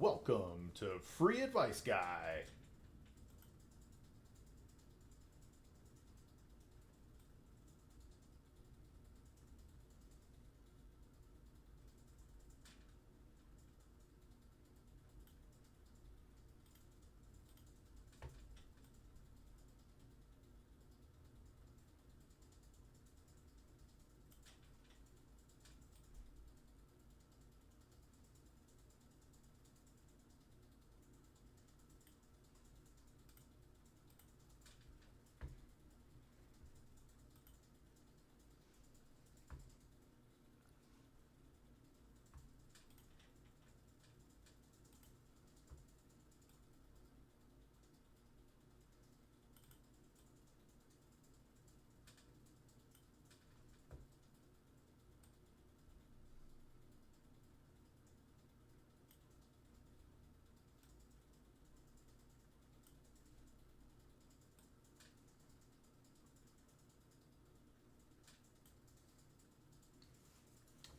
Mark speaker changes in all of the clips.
Speaker 1: Welcome to Free Advice Guy.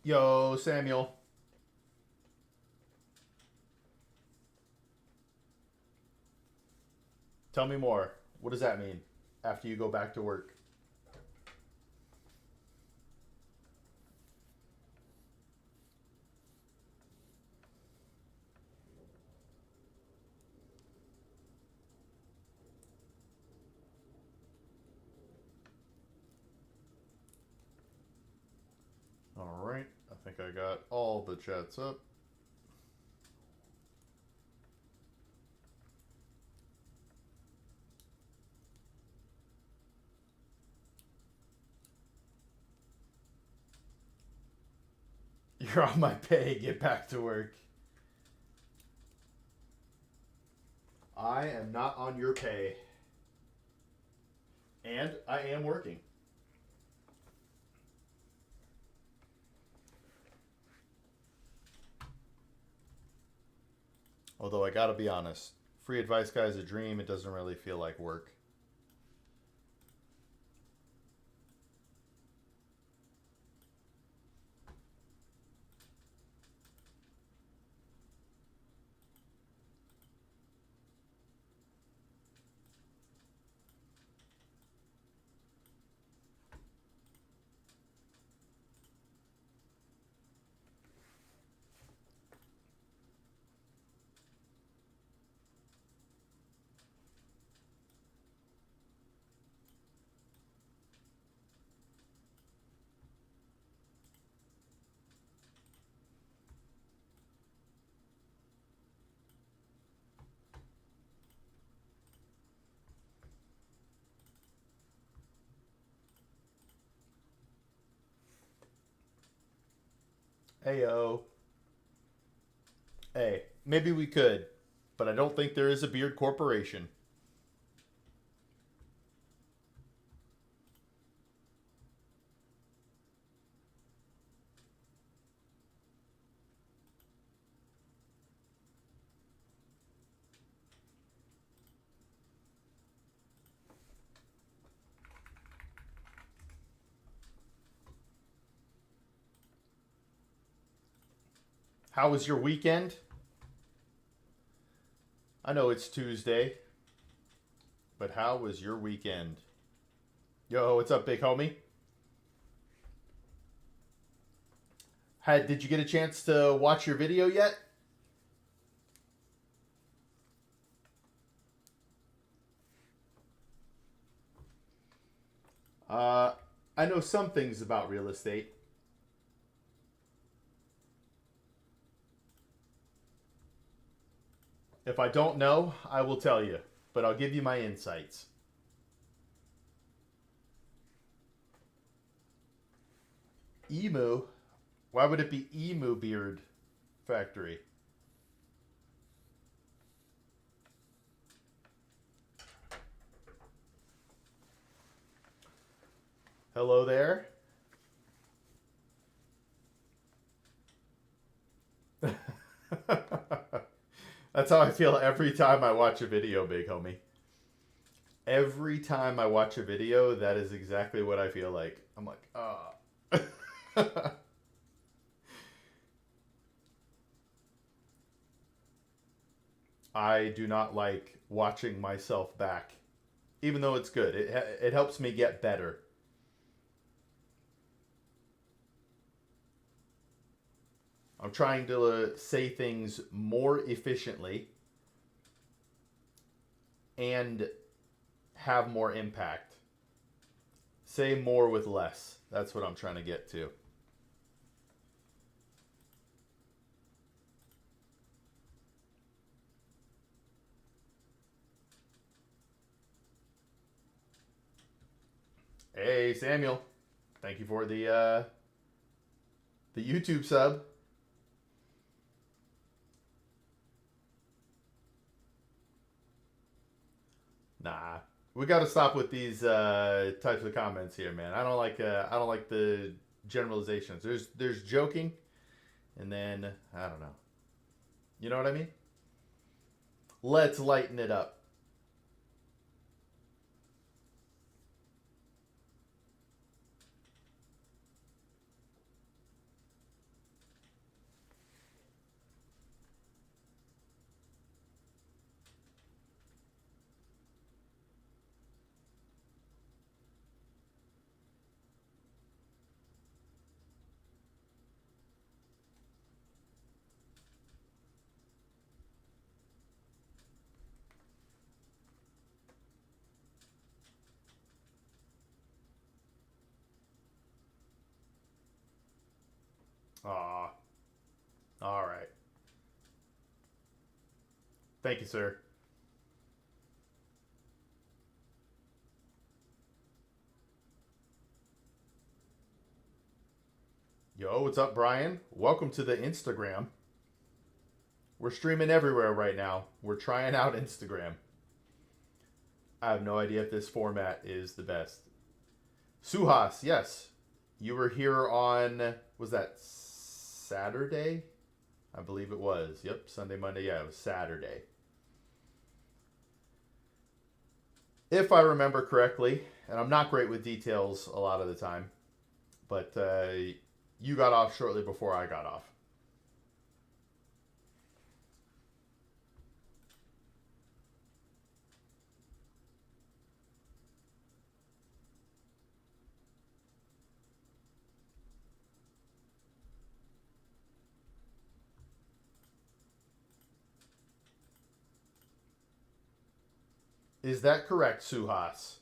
Speaker 1: Yo, Samuel. Tell me more. What does that mean after you go back to work? All right. I think I got all the chats up. You're on my pay. Get back to work. I am not on your pay. And I am working. Although I gotta be honest, Free Advice Guy is a dream. It doesn't really feel like work. Heyo. Hey, maybe we could, but I don't think there is a beard corporation. How was your weekend? I know it's Tuesday, but how was your weekend? Yo, what's up, big homie? Did you get a chance to watch your video yet? Uh, I know some things about real estate. If I don't know, I will tell you, but I'll give you my insights. Emu? Why would it be Emu Beard Factory? Hello there. That's how I feel every time I watch a video, big homie. Every time I watch a video, that is exactly what I feel like. I'm like, ah. I do not like watching myself back, even though it's good. It helps me get better. I'm trying to say things more efficiently and have more impact. Say more with less. That's what I'm trying to get to. Hey Samuel, thank you for the YouTube sub. Nah, we got to stop with these types of comments here, man. I don't like the generalizations. There's joking, and then I don't know. You know what I mean? Let's lighten it up. Aw, all right. Thank you, sir. Yo, what's up, Brian? Welcome to the Instagram. We're streaming everywhere right now. We're trying out Instagram. I have no idea if this format is the best. Suhas, yes. You were here on, was that Saturday? I believe it was. Yep, Sunday, Monday. Yeah, it was Saturday. If I remember correctly, and I'm not great with details a lot of the time, but you got off shortly before I got off. Is that correct, Suhas?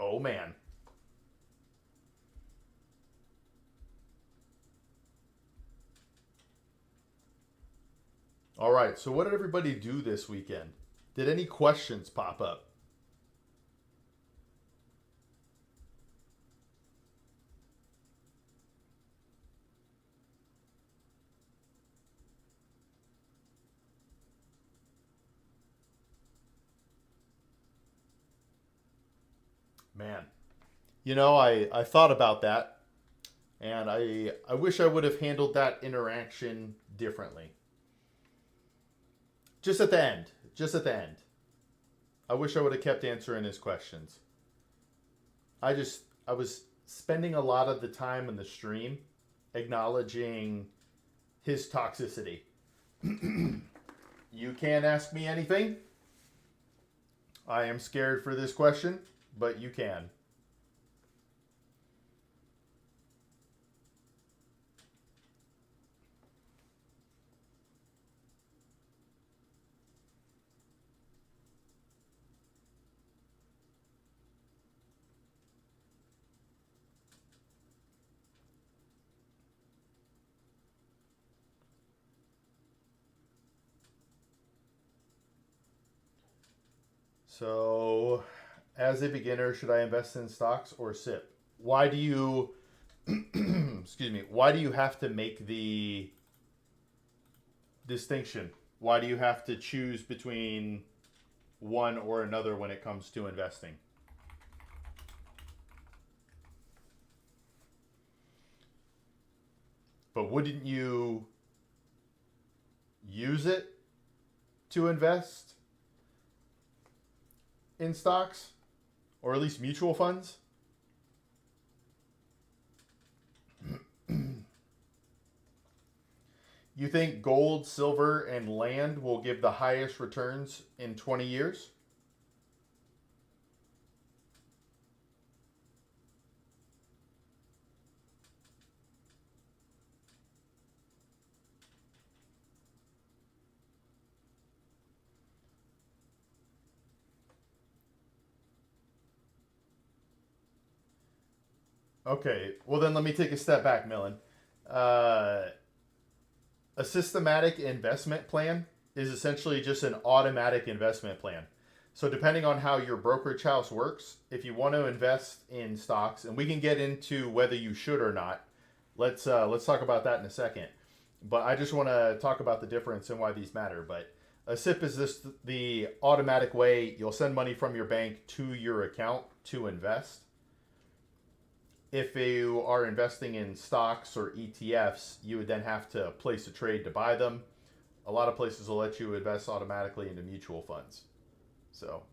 Speaker 1: Oh, man. All right, so what did everybody do this weekend? Did any questions pop up? Man, you know, I thought about that, and I wish I would have handled that interaction differently. Just at the end. Just at the end. I wish I would have kept answering his questions. I was spending a lot of the time in the stream acknowledging his toxicity. You can't ask me anything. I am scared for this question, but you can. So, as a beginner, should I invest in stocks or SIP? Why do you, excuse me, why do you have to make the distinction? Why do you have to choose between one or another when it comes to investing. But wouldn't you use it to invest in stocks or at least mutual funds? You think gold, silver, and land will give the highest returns in 20 years? Okay, well then let me take a step back, Millen. Uh, a systematic investment plan is essentially just an automatic investment plan. So depending on how your brokerage house works, if you want to invest in stocks, and we can get into whether you should or not, let's talk about that in a second. But I just want to talk about the difference and why these matter. But a SIP is this the automatic way you'll send money from your bank to your account to invest. If you are investing in stocks or ETFs, you would then have to place a trade to buy them. A lot of places will let you invest automatically into mutual funds. So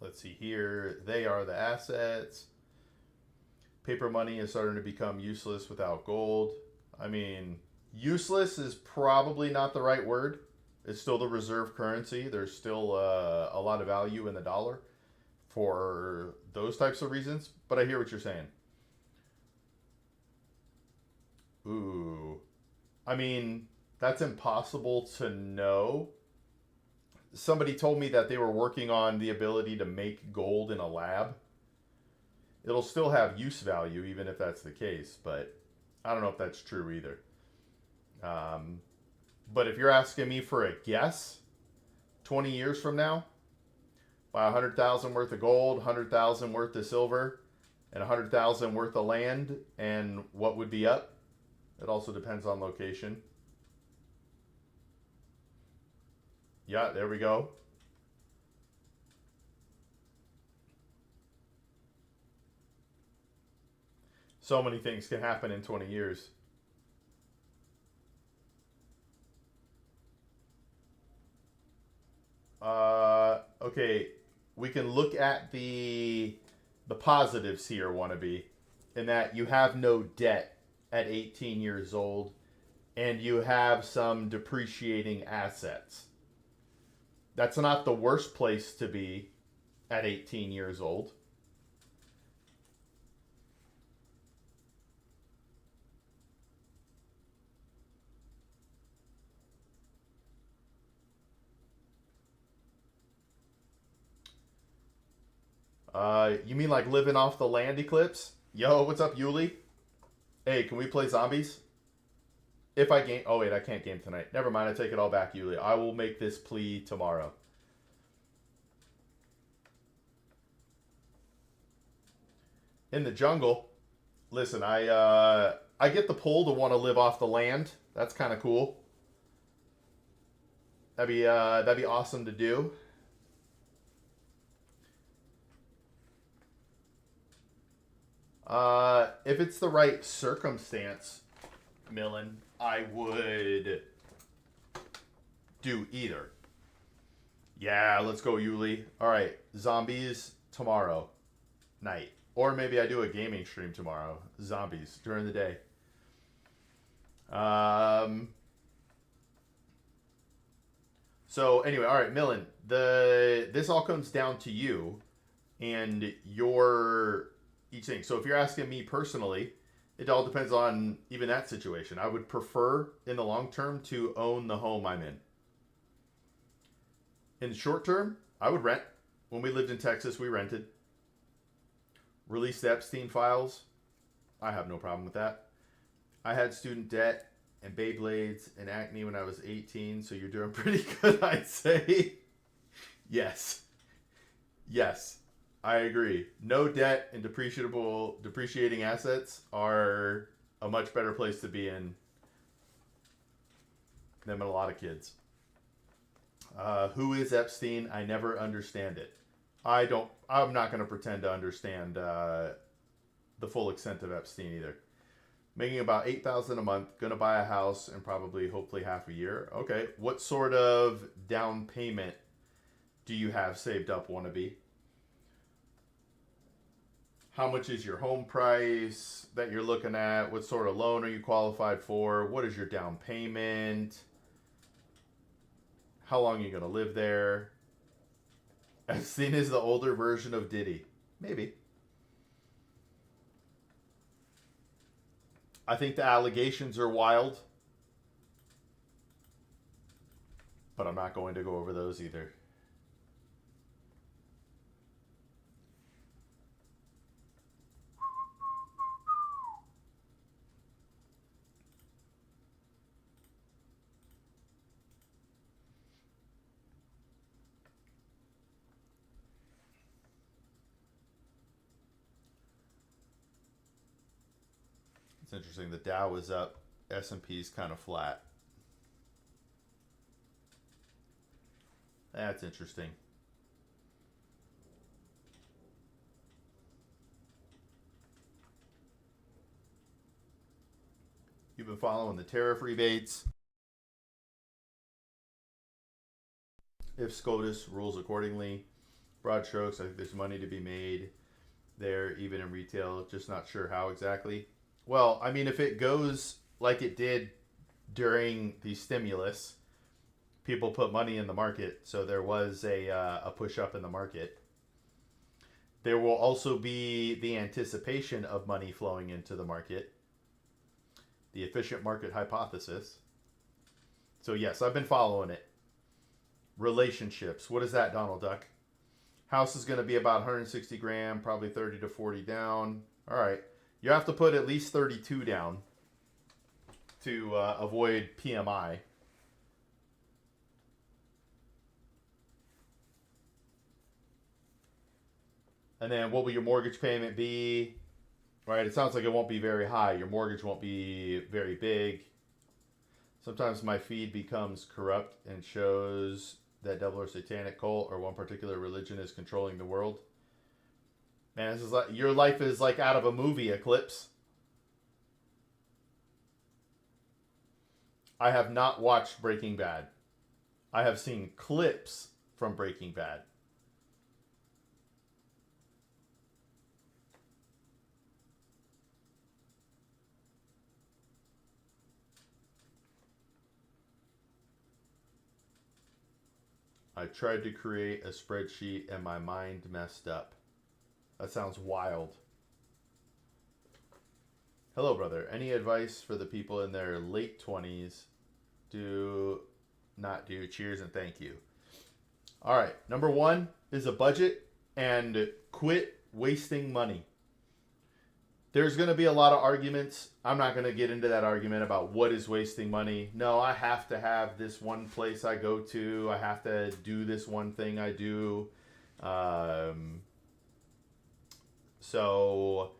Speaker 1: let's see here. They are the assets. Paper money is starting to become useless without gold. I mean, useless is probably not the right word. It's still the reserve currency. There's still a lot of value in the dollar for those types of reasons, but I hear what you're saying. Ooh. I mean, that's impossible to know. Somebody told me that they were working on the ability to make gold in a lab. It'll still have use value, even if that's the case, but I don't know if that's true either. Um, but if you're asking me for a guess, 20 years from now, buy 100,000 worth of gold, 100,000 worth of silver, and 100,000 worth of land, and what would be up? It also depends on location. Yeah, there we go. So many things can happen in 20 years. Okay, we can look at the positives here, wannabe, in that you have no debt at 18 years old and you have some depreciating assets. That's not the worst place to be at 18 years old. You mean like living off the land eclipse? Yo, what's up, Yuli? Hey, can we play zombies? If I game. Oh, wait, I can't game tonight. Never mind, I take it all back, Yuli. I will make this plea tomorrow. In the jungle. Listen, I get the pull to want to live off the land. That's kind of cool. That'd be awesome to do. If it's the right circumstance, Millen, I would do either. Yeah, let's go, Yuli. All right, zombies tomorrow night. Or maybe I do a gaming stream tomorrow. Zombies during the day. Um, so anyway, all right, Millen. This all comes down to you and your each thing. So if you're asking me personally, it all depends on even that situation. I would prefer in the long term to own the home I'm in. In the short term, I would rent. When we lived in Texas, we rented. Release the Epstein files. I have no problem with that. I had student debt and Beyblades and acne when I was 18, so you're doing pretty good, I'd say. Yes. Yes. I agree. No debt and depreciating assets are a much better place to be in than a lot of kids. Who is Epstein? I never understand it. I'm not going to pretend to understand the full extent of Epstein either. Making about 8,000 a month, gonna buy a house in probably hopefully half a year. Okay, what sort of down payment do you have saved up, wannabe? How much is your home price that you're looking at? What sort of loan are you qualified for? What is your down payment? How long are you gonna live there? Epstein is the older version of Diddy. Maybe. I think the allegations are wild, but I'm not going to go over those either. It's interesting. The Dow is up. S&P is kind of flat. That's interesting. You've been following the tariff rebates. If SCOTUS rules accordingly, broad strokes, I think there's money to be made there, even in retail. Just not sure how exactly. Well, I mean, if it goes like it did during the stimulus, people put money in the market, so there was a push up in the market. There will also be the anticipation of money flowing into the market, the efficient market hypothesis. So yes, I've been following it. Relationships. What is that, Donald Duck? House is going to be about 160 grand, probably 30 to 40 down. All right. You have to put at least 32 down to avoid PMI. And then what will your mortgage payment be? Right, it sounds like it won't be very high. Your mortgage won't be very big. Sometimes my feed becomes corrupt and shows that devil or satanic cult or one particular religion is controlling the world. Man, this is like your life is like out of a movie, Eclipse. I have not watched Breaking Bad. I have seen clips from Breaking Bad. I tried to create a spreadsheet and my mind messed up. That sounds wild. Hello, brother. Any advice for the people in their late 20s? Do not do. Cheers and thank you. All right. Number one is a budget and quit wasting money. There's going to be a lot of arguments. I'm not going to get into that argument about what is wasting money. No, I have to have this one place I go to. I have to do this one thing I do. So,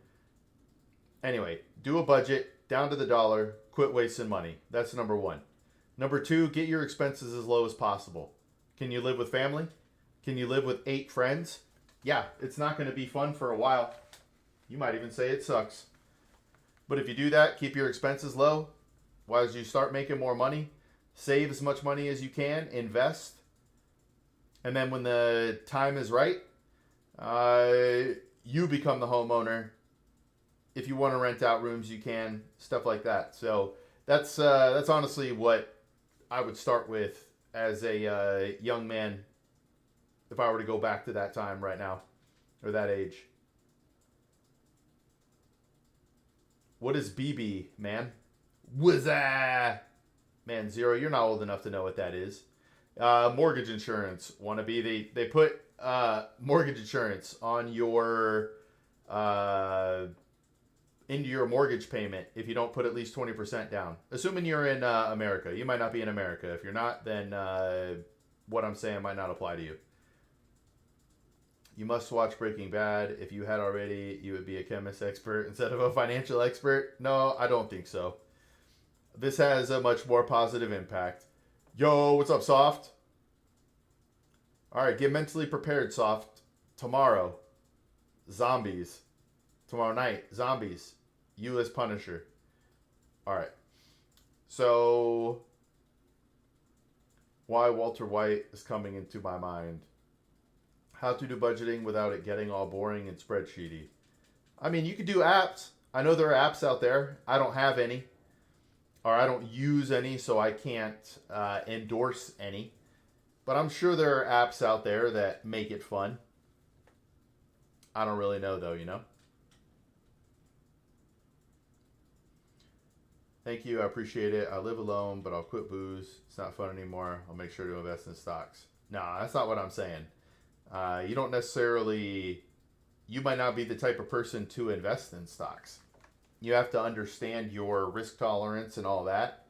Speaker 1: anyway, do a budget down to the dollar. Quit wasting money. That's number one. Number two, get your expenses as low as possible. Can you live with family? Can you live with 8 friends? Yeah, it's not going to be fun for a while. You might even say it sucks. But if you do that, keep your expenses low. As you start making more money, save as much money as you can, invest. And then when the time is right, you become the homeowner. If you want to rent out rooms, you can. Stuff like that. So that's honestly what I would start with as a young man if I were to go back to that time right now or that age. What is BB, man? Wazza! Man, Zero, you're not old enough to know what that is. Mortgage insurance. Wannabe. They put mortgage insurance on your into your mortgage payment if you don't put at least 20% down. Assuming you're in America. You might not be in America. If you're not, then what I'm saying might not apply to you. You must watch Breaking Bad. If you had already, you would be a chemist expert instead of a financial expert. No, I don't think so. This has a much more positive impact. Yo, what's up, Soft? All right, get mentally prepared, Soft. Tomorrow, zombies. Tomorrow night, zombies. You as Punisher. All right. So, why Walter White is coming into my mind. How to do budgeting without it getting all boring and spreadsheety. I mean, you could do apps. I know there are apps out there. I don't have any, or I don't use any, so I can't endorse any. But I'm sure there are apps out there that make it fun. I don't really know, though, you know? Thank you. I appreciate it. I live alone, but I'll quit booze. It's not fun anymore. I'll make sure to invest in stocks. Nah, that's not what I'm saying. You don't necessarily... You might not be the type of person to invest in stocks. You have to understand your risk tolerance and all that.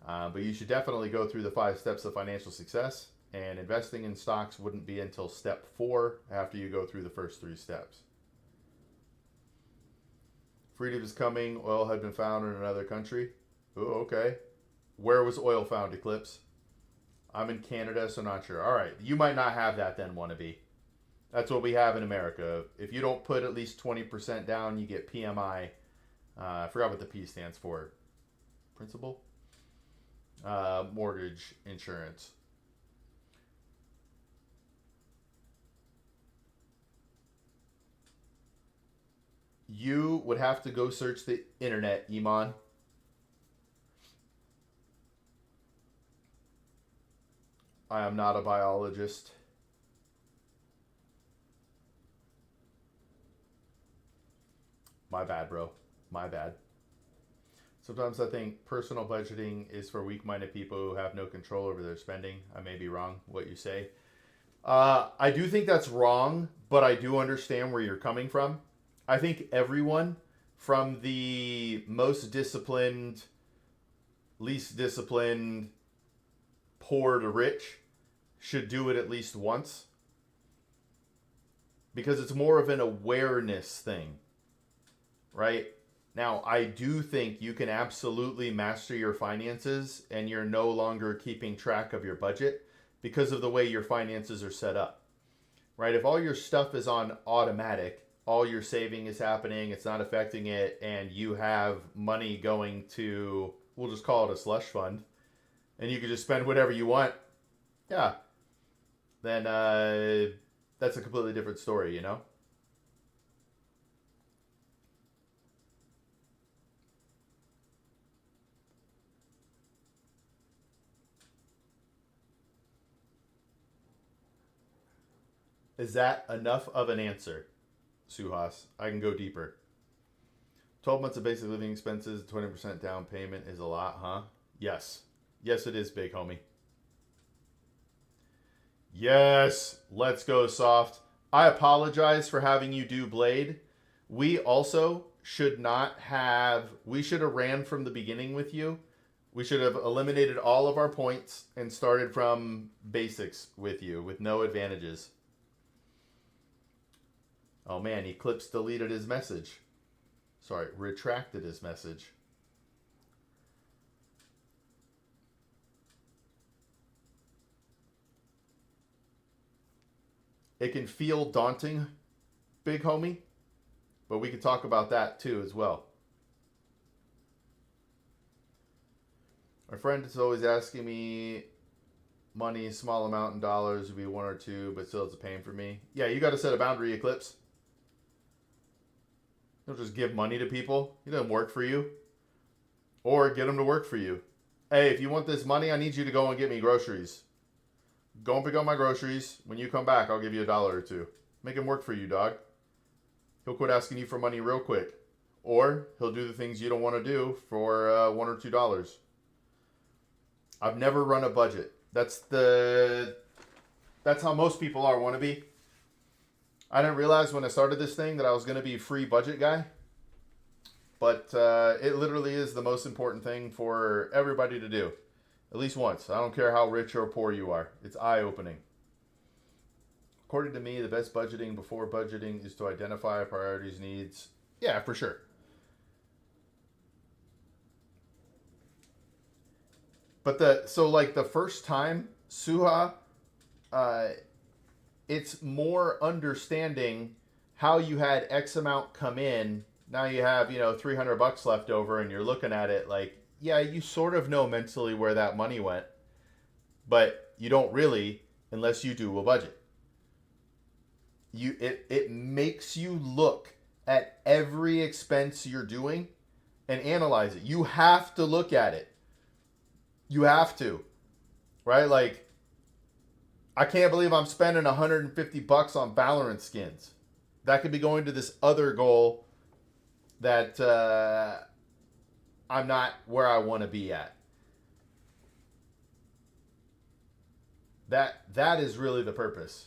Speaker 1: But you should definitely go through the 5 steps of financial success. And investing in stocks wouldn't be until step 4 after you go through the first 3 steps. Freedom is coming. Oil had been found in another country. Oh, okay. Where was oil found, Eclipse? I'm in Canada, so not sure. All right. You might not have that then, wannabe. That's what we have in America. If you don't put at least 20% down, you get PMI. I forgot what the P stands for. Principal? Mortgage insurance. You would have to go search the internet, Iman. I am not a biologist. My bad, bro. My bad. Sometimes I think personal budgeting is for weak-minded people who have no control over their spending. I may be wrong what you say. I do think that's wrong, but I do understand where you're coming from. I think everyone, from the most disciplined, least disciplined, poor to rich, should do it at least once. Because it's more of an awareness thing, right? Now, I do think you can absolutely master your finances and you're no longer keeping track of your budget because of the way your finances are set up, right? If all your stuff is on automatic, all your saving is happening, it's not affecting it, and you have money going to, we'll just call it a slush fund, and you can just spend whatever you want, yeah, then that's a completely different story, you know? Is that enough of an answer, Suhas? I can go deeper. 12 months of basic living expenses, 20% down payment is a lot, huh? Yes. Yes, it is, big homie. Yes. Let's go, Soft. I apologize for having you do Blade. We also should not have... We should have ran from the beginning with you. We should have eliminated all of our points and started from basics with you, with no advantages. Oh man, Eclipse deleted his message. Sorry, retracted his message. It can feel daunting, big homie, but we can talk about that too as well. My friend is always asking me money, small amount in dollars would be 1 or 2, but still it's a pain for me. Yeah, you got to set a boundary, Eclipse. Don't just give money to people. It doesn't work for you. Or get them to work for you. Hey, if you want this money, I need you to go and get me groceries. Go and pick up my groceries. When you come back, I'll give you $1 or 2. Make him work for you, dog. He'll quit asking you for money real quick. Or he'll do the things you don't want to do for $1 or $2. I've never run a budget. That's how most people are, wannabe. I didn't realize when I started this thing that I was going to be a free budget guy. But it literally is the most important thing for everybody to do. At least once. I don't care how rich or poor you are. It's eye-opening. According to me, the best budgeting before budgeting is to identify priorities, needs. Yeah, for sure. But the first time, Suha, It's more understanding how you had X amount come in. Now you have, $300 left over and you're looking at it like, yeah, you sort of know mentally where that money went, but you don't really unless you do a budget. It makes you look at every expense you're doing and analyze it. You have to look at it. You have to, right? Like, I can't believe I'm spending $150 on Valorant skins. That could be going to this other goal that I'm not where I want to be at. That is really the purpose.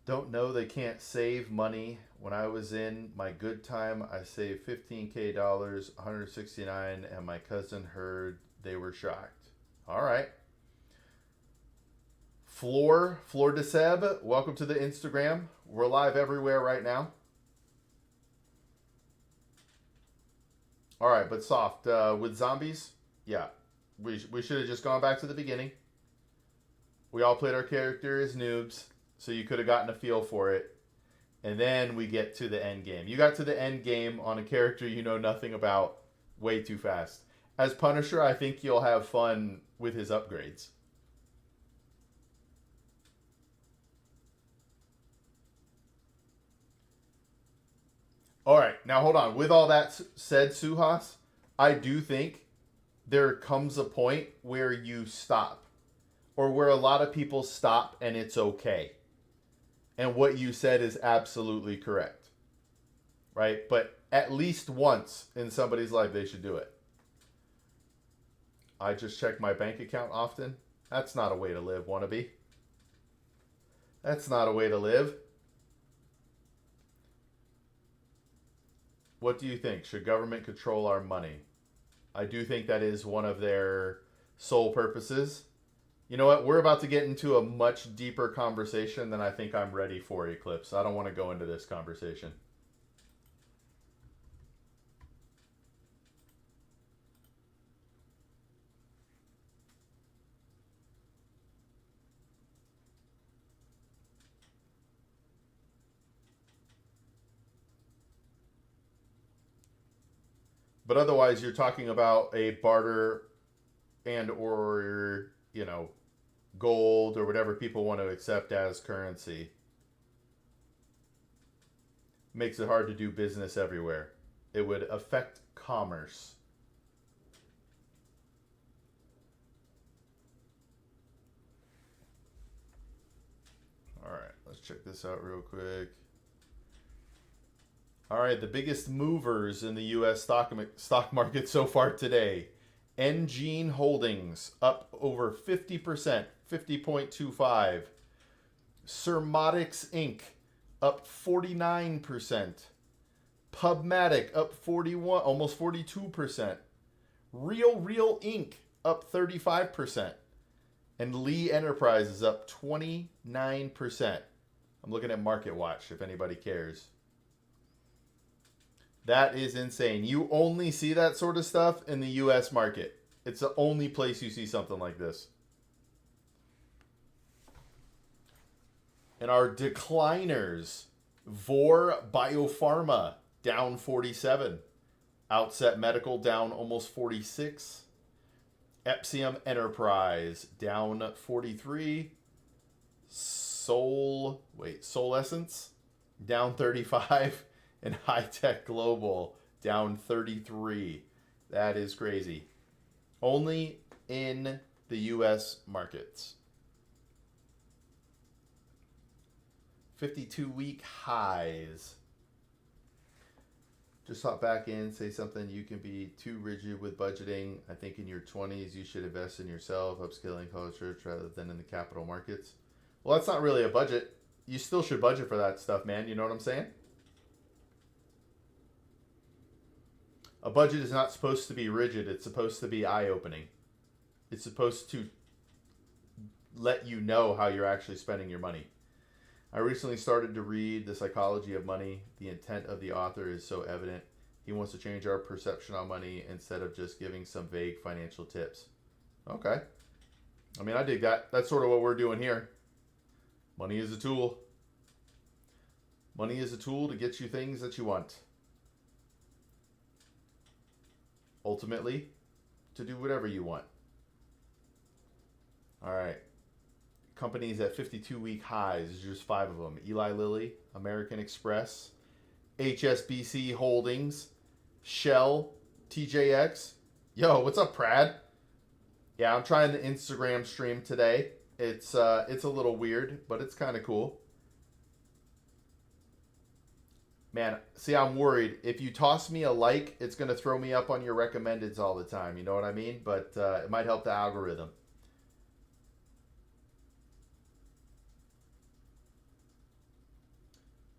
Speaker 1: Don't know they can't save money. When I was in my good time, I saved $15K, 169, and my cousin heard they were shocked. All right. Floor de Seb, welcome to the Instagram. We're live everywhere right now. All right, but soft. With zombies, yeah. We should have just gone back to the beginning. We all played our character as noobs, so you could have gotten a feel for it. And then we get to the end game. You got to the end game on a character you know nothing about way too fast. As Punisher, I think you'll have fun with his upgrades. All right, now hold on. With all that said, Suhas, I do think there comes a point where you stop, or where a lot of people stop and it's okay. And what you said is absolutely correct, right? But at least once in somebody's life, they should do it. I just check my bank account often. That's not a way to live, wannabe. That's not a way to live. What do you think? Should government control our money? I do think that is one of their sole purposes. You know what? We're about to get into a much deeper conversation than I think I'm ready for, Eclipse. I don't want to go into this conversation. But otherwise, you're talking about a barter and or, gold or whatever people want to accept as currency. Makes it hard to do business everywhere. It would affect commerce. All right, let's check this out real quick. All right, the biggest movers in the U.S. stock market so far today. Engine Holdings up over 50%, 50.25. Surmodics Inc. up 49%. Pubmatic up 41, almost 42%. Real Inc. up 35%. And Lee Enterprises up 29%. I'm looking at Market Watch if anybody cares. That is insane. You only see that sort of stuff in the U.S. market. It's the only place you see something like this. And our decliners, Vor Biopharma down 47. Outset Medical down almost 46. Epsium Enterprise down 43. Solescence down 35. And High Tech Global down 33. That is crazy. Only in the U.S. markets. 52-week highs. Just hop back in, say something. You can be too rigid with budgeting. I think in your 20s, you should invest in yourself, upskilling, culture, rather than in the capital markets. Well, that's not really a budget. You still should budget for that stuff, man. You know what I'm saying? A budget is not supposed to be rigid. It's supposed to be eye-opening. It's supposed to let you know how you're actually spending your money. I recently started to read The Psychology of Money. The intent of the author is so evident. He wants to change our perception on money instead of just giving some vague financial tips. Okay. I mean, I dig that. That's sort of what we're doing here. Money is a tool. Money is a tool to get you things that you want. Ultimately, to do whatever you want. All right. Companies at 52-week highs. There's just 5 of them. Eli Lilly, American Express, HSBC Holdings, Shell, TJX. Yo, what's up, Prad? Yeah, I'm trying the Instagram stream today. It's a little weird, but it's kind of cool. Man, see, I'm worried. If you toss me a like, it's going to throw me up on your recommendeds all the time. You know what I mean? But it might help the algorithm.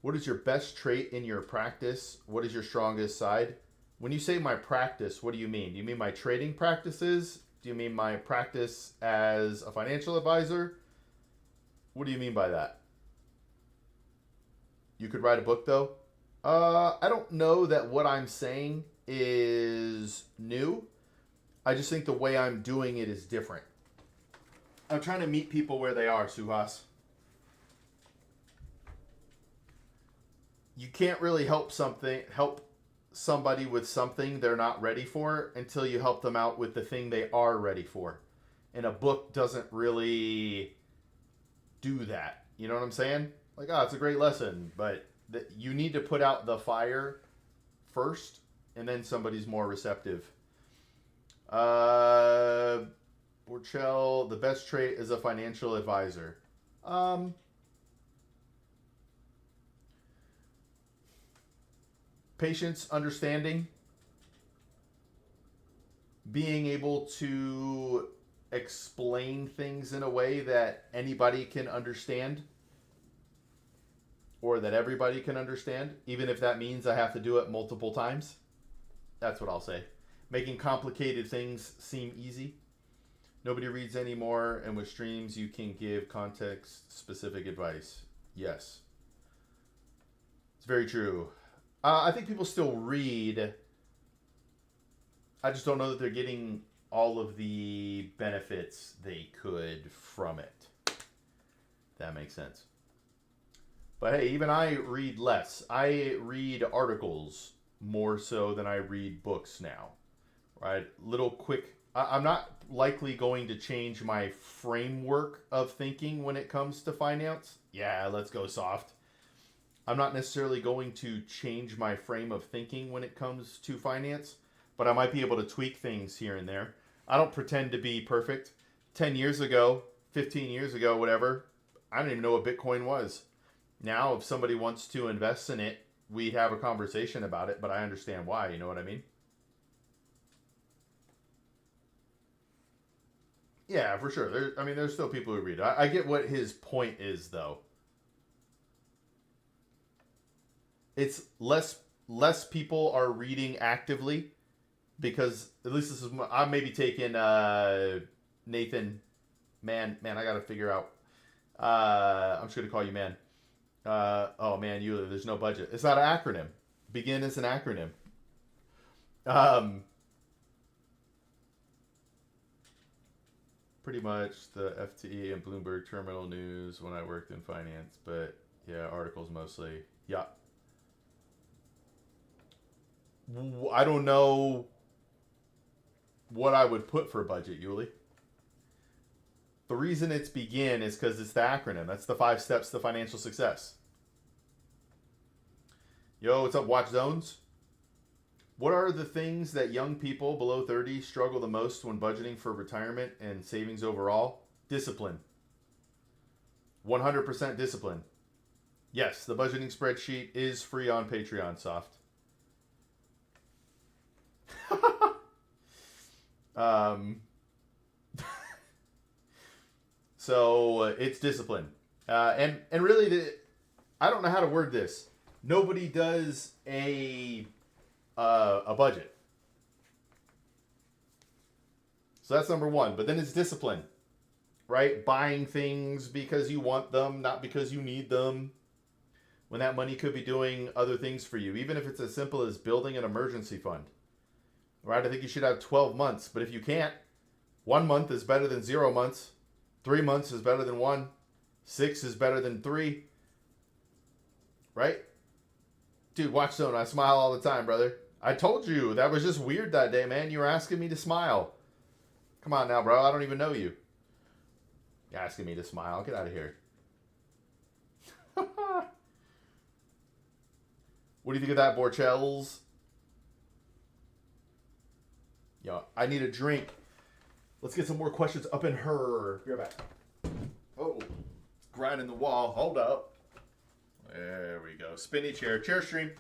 Speaker 1: What is your best trait in your practice? What is your strongest side? When you say my practice, what do you mean? Do you mean my trading practices? Do you mean my practice as a financial advisor? What do you mean by that? You could write a book, though. I don't know that what I'm saying is new. I just think the way I'm doing it is different. I'm trying to meet people where they are, Suhas. You can't really help somebody with something they're not ready for until you help them out with the thing they are ready for. And a book doesn't really do that. You know what I'm saying? Like, oh, it's a great lesson, but you need to put out the fire first, and then somebody's more receptive. Borchell, the best trait is a financial advisor. Patience, understanding, being able to explain things in a way that anybody can understand or that everybody can understand, even if that means I have to do it multiple times. That's what I'll say. Making complicated things seem easy. Nobody reads anymore, and with streams, you can give context-specific advice. Yes. It's very true. I think people still read. I just don't know that they're getting all of the benefits they could from it. That makes sense. But hey, even I read less. I read articles more so than I read books now. Right? Little quick. I'm not likely going to change my framework of thinking when it comes to finance. Yeah, let's go soft. I'm not necessarily going to change my frame of thinking when it comes to finance, but I might be able to tweak things here and there. I don't pretend to be perfect. 10 years ago, 15 years ago, whatever, I didn't even know what Bitcoin was. Now, if somebody wants to invest in it, we have a conversation about it, but I understand why. You know what I mean? Yeah, for sure. There's still people who read. I get what his point is, though. It's less people are reading actively because at least this is I'm maybe taking Nathan. Man, I gotta figure out. I'm just gonna call you man. Oh man, there's no budget. It's not an acronym. Begin is an acronym. Um, Pretty much the FTE and Bloomberg Terminal News when I worked in finance, but yeah, articles mostly. Yeah. I don't know what I would put for budget, Yuli. The reason it's begin is because it's the acronym. That's the 5 steps to financial success. Yo, what's up, Watch Zones? What are the things that young people below 30 struggle the most when budgeting for retirement and savings overall? Discipline. 100% discipline. Yes, the budgeting spreadsheet is free on Patreon, Soft. um, so it's discipline. And really, I don't know how to word this. Nobody does a budget. So that's number one. But then it's discipline, right? Buying things because you want them, not because you need them. When that money could be doing other things for you, even if it's as simple as building an emergency fund, right? I think you should have 12 months. But if you can't, 1 month is better than 0 months. 3 months is better than one. 6 is better than 3. Right? Dude, watch Zone. I smile all the time, brother. I told you. That was just weird that day, man. You were asking me to smile. Come on now, bro. I don't even know you. You're asking me to smile. Get out of here. What do you think of that, Borchells? Yo, I need a drink. Let's get some more questions up in her. Be right back. Oh, grinding the wall. Hold up. There we go. Spinny chair. Chair stream.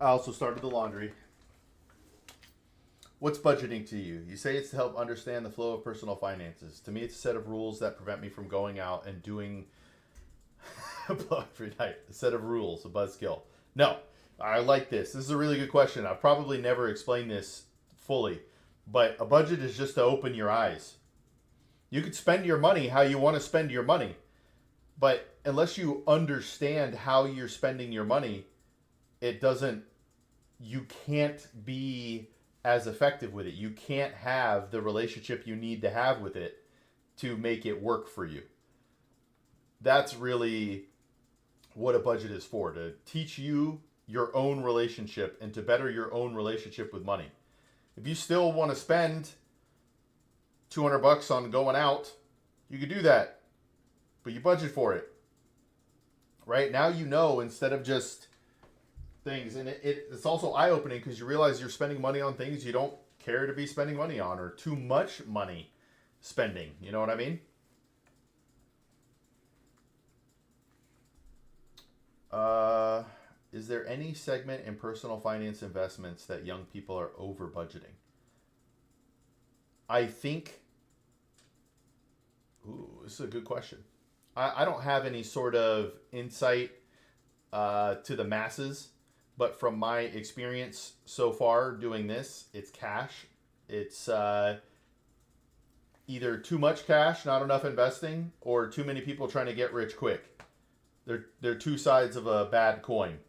Speaker 1: I also started the laundry. What's budgeting to you? You say it's to help understand the flow of personal finances. To me, it's a set of rules that prevent me from going out and doing every night. A set of rules, a buzzkill. No, I like this. This is a really good question. I've probably never explained this fully, but a budget is just to open your eyes. You could spend your money how you want to spend your money, but unless you understand how you're spending your money, it doesn't, you can't be as effective with it. You can't have the relationship you need to have with it to make it work for you. That's really what a budget is for, to teach you your own relationship and to better your own relationship with money. If you still want to spend $200 on going out, you could do that, but you budget for it. Right now, you know, instead of just things, and it's also eye-opening because you realize you're spending money on things you don't care to be spending money on, or too much money spending. You know what I mean? Is there any segment in personal finance investments that young people are over budgeting? I think, this is a good question. I don't have any sort of insight to the masses, but from my experience so far doing this, it's cash. It's either too much cash, not enough investing, or too many people trying to get rich quick. They're two sides of a bad coin.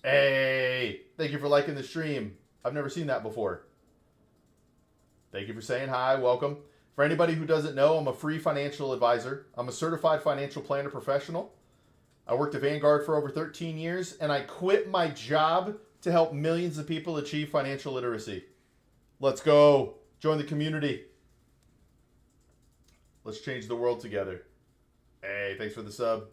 Speaker 1: Hey, thank you for liking the stream. I've never seen that before. Thank you for saying hi. Welcome. For anybody who doesn't know, I'm a free financial advisor. I'm a certified financial planner professional. I worked at Vanguard for over 13 years, and I quit my job to help millions of people achieve financial literacy. Let's go. Join the community. Let's change the world together. Hey, thanks for the sub.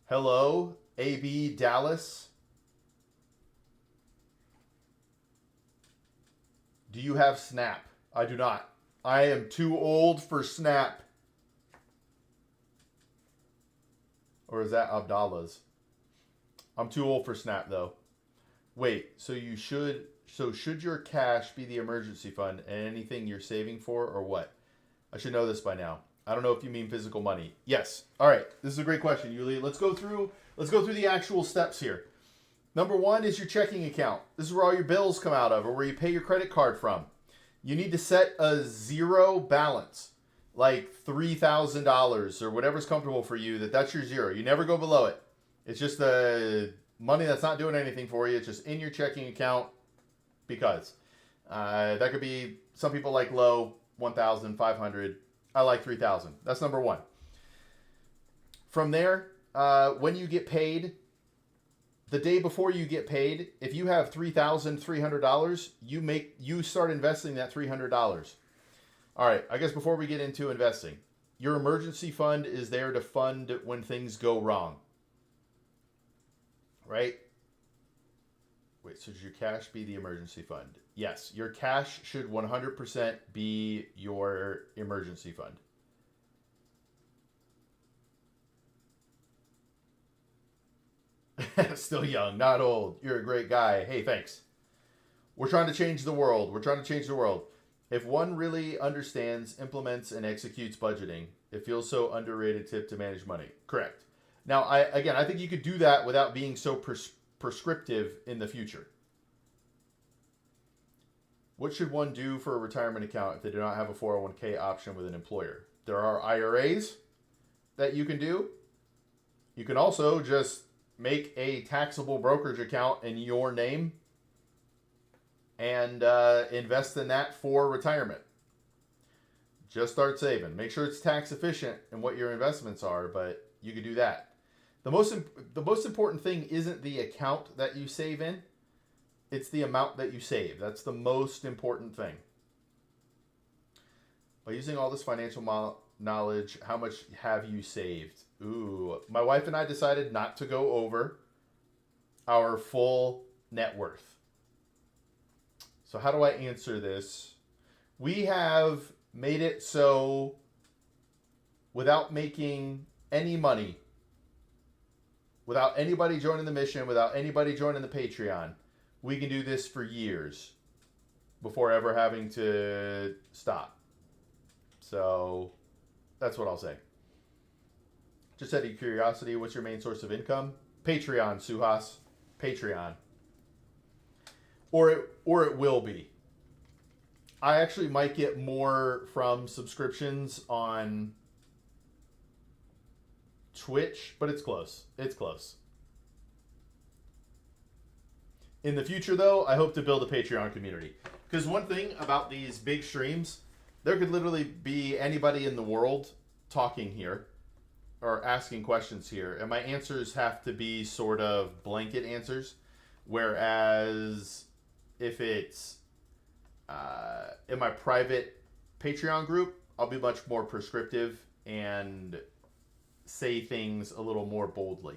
Speaker 1: Hello, AB Dallas. Do you have Snap? I do not. I am too old for Snap. Or is that Abdallah's? I'm too old for Snap though. Wait, so should your cash be the emergency fund and anything you're saving for, or what? I should know this by now. I don't know if you mean physical money. Yes. All right. This is a great question, Yuli. Let's go through the actual steps here. Number one is your checking account. This is where all your bills come out of, or where you pay your credit card from. You need to set a zero balance, like $3,000 or whatever's comfortable for you. That's your zero. You never go below it. It's just the money that's not doing anything for you. It's just in your checking account because that could be, some people like low, 1,500. I like 3,000. That's number one. From there, when you get paid, the day before you get paid, if you have $3,300, you start investing that $300. All right, I guess before we get into investing, your emergency fund is there to fund when things go wrong. Right? Wait, so should your cash be the emergency fund? Yes, your cash should 100% be your emergency fund. Still young, not old. You're a great guy. Hey, thanks. We're trying to change the world. We're trying to change the world. If one really understands, implements, and executes budgeting, it feels so underrated tip to manage money. Correct. Now, I think you could do that without being so prescriptive in the future. What should one do for a retirement account if they do not have a 401k option with an employer? There are IRAs that you can do. You can also just make a taxable brokerage account in your name and invest in that for retirement. Just start saving. Make sure it's tax efficient in what your investments are, but you could do that. The most important thing isn't the account that you save in. It's the amount that you save. That's the most important thing. By using all this financial knowledge, how much have you saved? Ooh, my wife and I decided not to go over our full net worth. So how do I answer this? We have made it so without making any money, without anybody joining the mission, without anybody joining the Patreon, we can do this for years before ever having to stop. So that's what I'll say. Just out of curiosity, what's your main source of income? Patreon, Suhas. Patreon. Or it will be. I actually might get more from subscriptions on Twitch, but it's close. It's close. In the future, though, I hope to build a Patreon community. Because one thing about these big streams, there could literally be anybody in the world talking here or asking questions here. And my answers have to be sort of blanket answers. Whereas if it's in my private Patreon group, I'll be much more prescriptive and say things a little more boldly.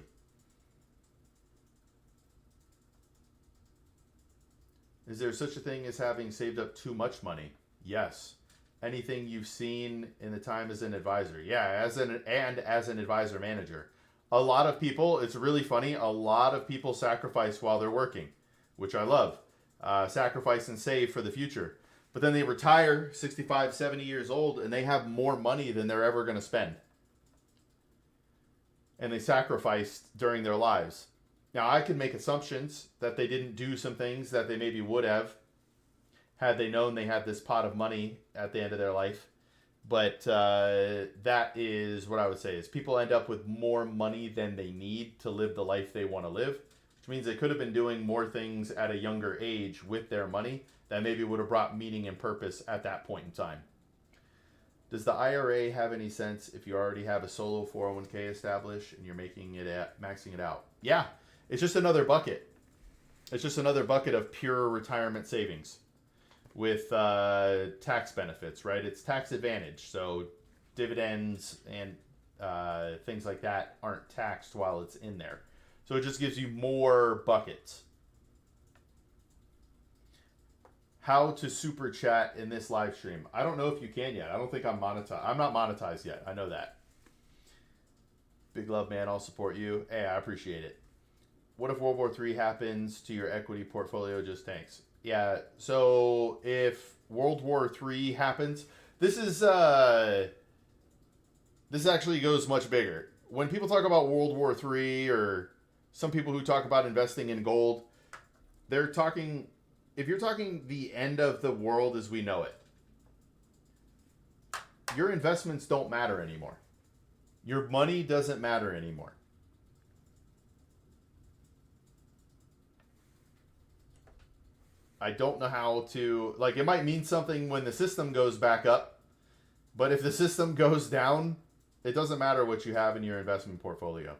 Speaker 1: Is there such a thing as having saved up too much money? Yes. Anything you've seen in the time as an advisor? Yeah, as an advisor manager. A lot of people, it's really funny, a lot of people sacrifice while they're working, which I love. Sacrifice and save for the future. But then they retire 65, 70 years old and they have more money than they're ever going to spend. And they sacrificed during their lives. Now, I can make assumptions that they didn't do some things that they maybe would have had they known they had this pot of money at the end of their life. But that is what I would say is people end up with more money than they need to live the life they want to live, which means they could have been doing more things at a younger age with their money that maybe would have brought meaning and purpose at that point in time. Does the IRA have any sense if you already have a solo 401k established and you're maxing it out? Yeah. It's just another bucket. It's just another bucket of pure retirement savings with tax benefits, right? It's tax advantage. So dividends and things like that aren't taxed while it's in there. So it just gives you more buckets. how to super chat in this live stream. I don't know if you can yet. I don't think I'm monetized. I'm not monetized yet. I know that. Big love, man. I'll support you. Hey, I appreciate it. What if World War III happens to your equity portfolio just tanks? Yeah, so if World War III happens, this actually goes much bigger. When people talk about World War III, or some people who talk about investing in gold, they're talking, if you're talking the end of the world as we know it, your investments don't matter anymore. Your money doesn't matter anymore. I don't know how to, like, it might mean something when the system goes back up, but if the system goes down, it doesn't matter what you have in your investment portfolio.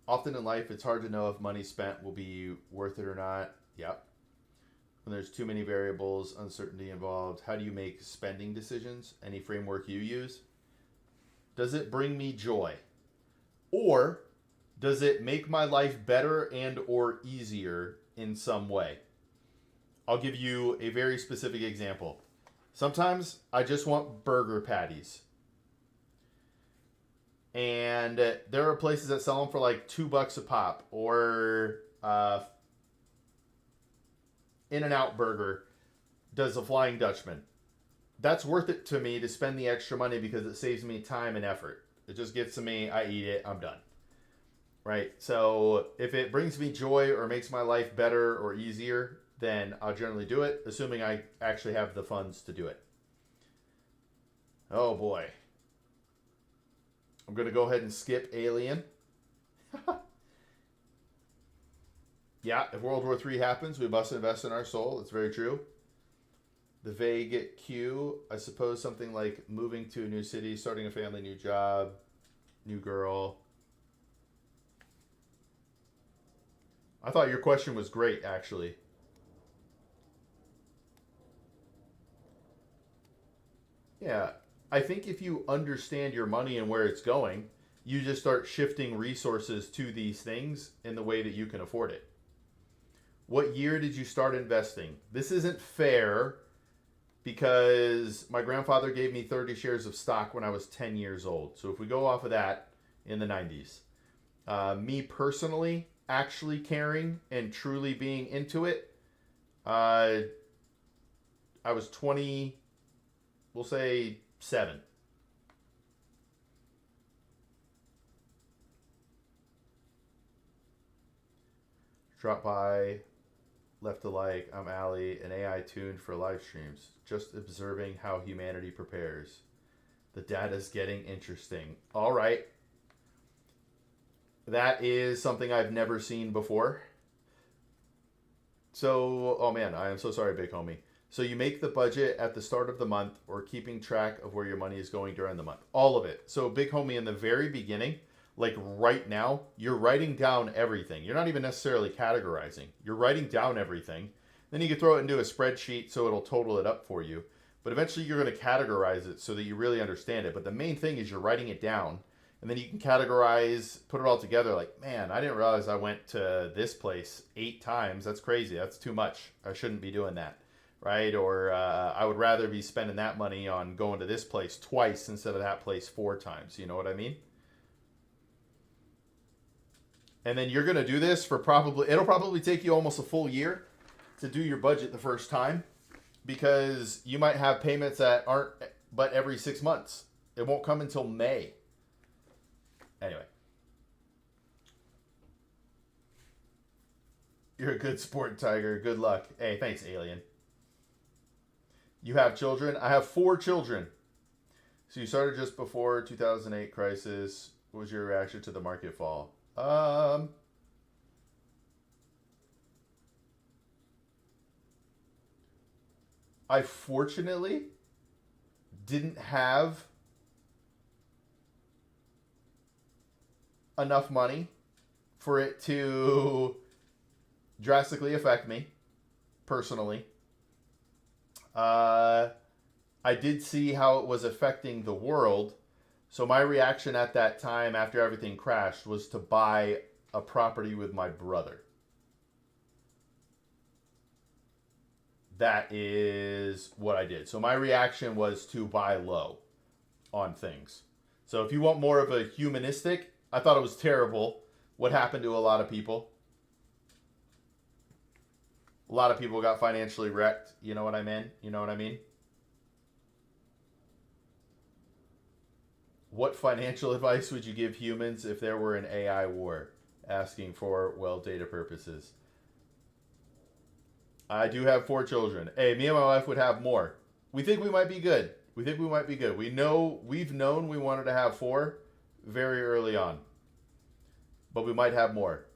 Speaker 1: Often in life, it's hard to know if money spent will be worth it or not. Yep. When there's too many variables, uncertainty involved, how do you make spending decisions? Any framework you use? Does it bring me joy? Or does it make my life better and or easier in some way? I'll give you a very specific example. Sometimes I just want burger patties. And there are places that sell them for like $2 a pop, or In-N-Out Burger does a Flying Dutchman. That's worth it to me to spend the extra money because it saves me time and effort. It just gets to me, I eat it, I'm done. Right? So if it brings me joy or makes my life better or easier, then I'll generally do it, assuming I actually have the funds to do it. Oh boy. I'm going to go ahead and skip Alien. Yeah, if World War III happens, we must invest in our soul. It's very true. The vague cue, I suppose something like moving to a new city, starting a family, new job, new girl. I thought your question was great, actually. Yeah, I think if you understand your money and where it's going, you just start shifting resources to these things in the way that you can afford it. What year did you start investing? This isn't fair because my grandfather gave me 30 shares of stock when I was 10 years old. So if we go off of that, in the 90s. Me personally, actually caring and truly being into it, I was 20, we'll say 7. Drop by, left a like. I'm Ali, an AI tuned for live streams. Just observing how humanity prepares. The data's getting interesting. All right. That is something I've never seen before. So, oh man, I am so sorry, big homie. So you make the budget at the start of the month or keeping track of where your money is going during the month. All of it. So big homie, in the very beginning, like right now, you're writing down everything. You're not even necessarily categorizing. You're writing down everything. Then you can throw it into a spreadsheet so it'll total it up for you. But eventually you're going to categorize it so that you really understand it. But the main thing is you're writing it down. And then you can categorize, put it all together like, man, I didn't realize I went to this place 8 times. That's crazy. That's too much. I shouldn't be doing that. Right? Or I would rather be spending that money on going to this place twice instead of that place 4 times. You know what I mean? And then you're going to do this for it'll probably take you almost a full year to do your budget the first time, because you might have payments that aren't but every 6 months. It won't come until May. Anyway. You're a good sport, Tiger. Good luck. Hey, thanks, Alien. You have children? I have 4 children. So you started just before 2008 crisis. What was your reaction to the market fall? I fortunately didn't have enough money for it to drastically affect me personally. I did see how it was affecting the world. So my reaction at that time after everything crashed was to buy a property with my brother. that is what I did. So my reaction was to buy low on things. So if you want more of a humanistic, I thought it was terrible what happened to a lot of people. A lot of people got financially wrecked. You know what I mean? You know what I mean? What financial advice would you give humans if there were an AI war? Asking for, well, data purposes. I do have 4 children. Hey, me and my wife would have more. We think we might be good. We think we might be good. We've known we wanted to have 4 very early on. But we might have more.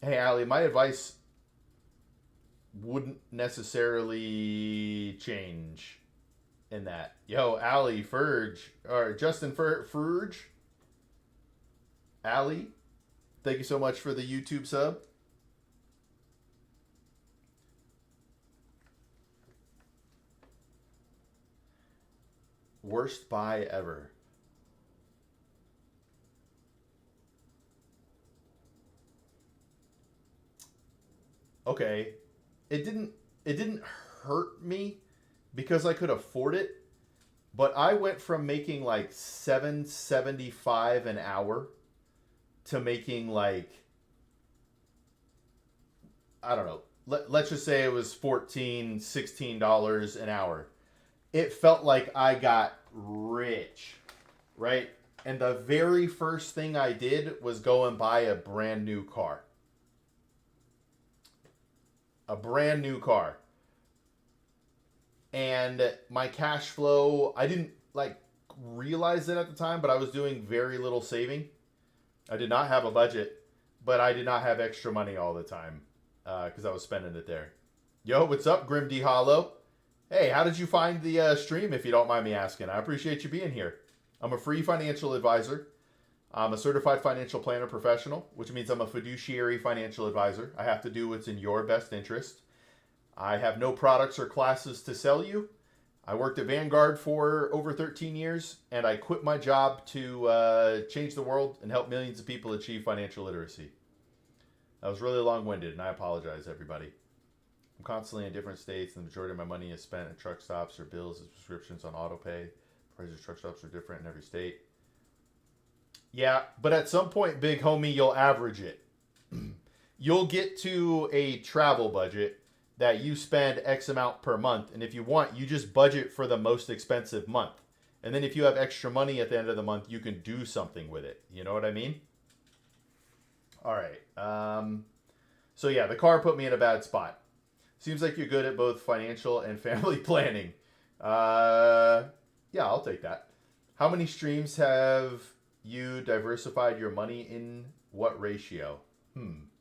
Speaker 1: Hey, Allie, my advice wouldn't necessarily change in that. Yo, Allie, Ferge, or Justin Ferge. Allie, thank you so much for the YouTube sub. Worst buy ever. Okay. It didn't hurt me because I could afford it, but I went from making like $7.75 an hour to making like, I don't know. Let's just say it was $14, $16 an hour. It felt like I got rich, right? And the very first thing I did was go and buy a brand new car. A brand new car. And my cash flow, I didn't like realize it at the time, but I was doing very little saving. I did not have a budget, but I did not have extra money all the time because I was spending it there. Yo, what's up, Grim D Hollow? Hey, how did you find the stream, if you don't mind me asking? I appreciate you being here. I'm a free financial advisor. I'm a certified financial planner professional, which means I'm a fiduciary financial advisor. I have to do what's in your best interest. I have no products or classes to sell you. I worked at Vanguard for over 13 years, and I quit my job to change the world and help millions of people achieve financial literacy. That was really long-winded, and I apologize, everybody. I'm constantly in different states, and the majority of my money is spent at truck stops or bills and subscriptions on auto pay. Prices of truck stops are different in every state. Yeah, but at some point, big homie, you'll average it. You'll get to a travel budget that you spend X amount per month, and if you want, you just budget for the most expensive month. And then if you have extra money at the end of the month, you can do something with it. You know what I mean? All right. So yeah, the car put me in a bad spot. Seems like you're good at both financial and family planning. Yeah, I'll take that. How many streams have you diversified your money in? What ratio?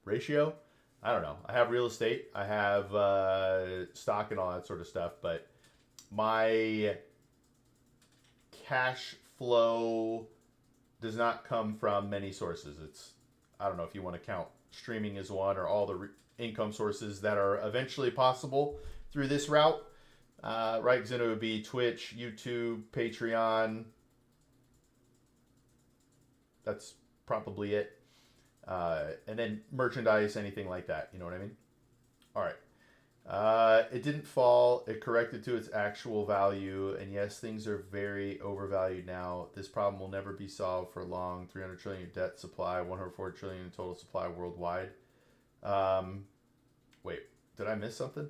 Speaker 1: Ratio? I don't know. I have real estate. I have stock and all that sort of stuff. But my cash flow does not come from many sources. It's, I don't know if you want to count streaming as one or all the income sources that are eventually possible through this route. Right, because then it would be Twitch, YouTube, Patreon. That's probably it. And then merchandise, anything like that. You know what I mean? All right. It didn't fall. It corrected to its actual value. And yes, things are very overvalued now. This problem will never be solved for long. 300 trillion in debt supply, 104 trillion in total supply worldwide. Wait, did I miss something?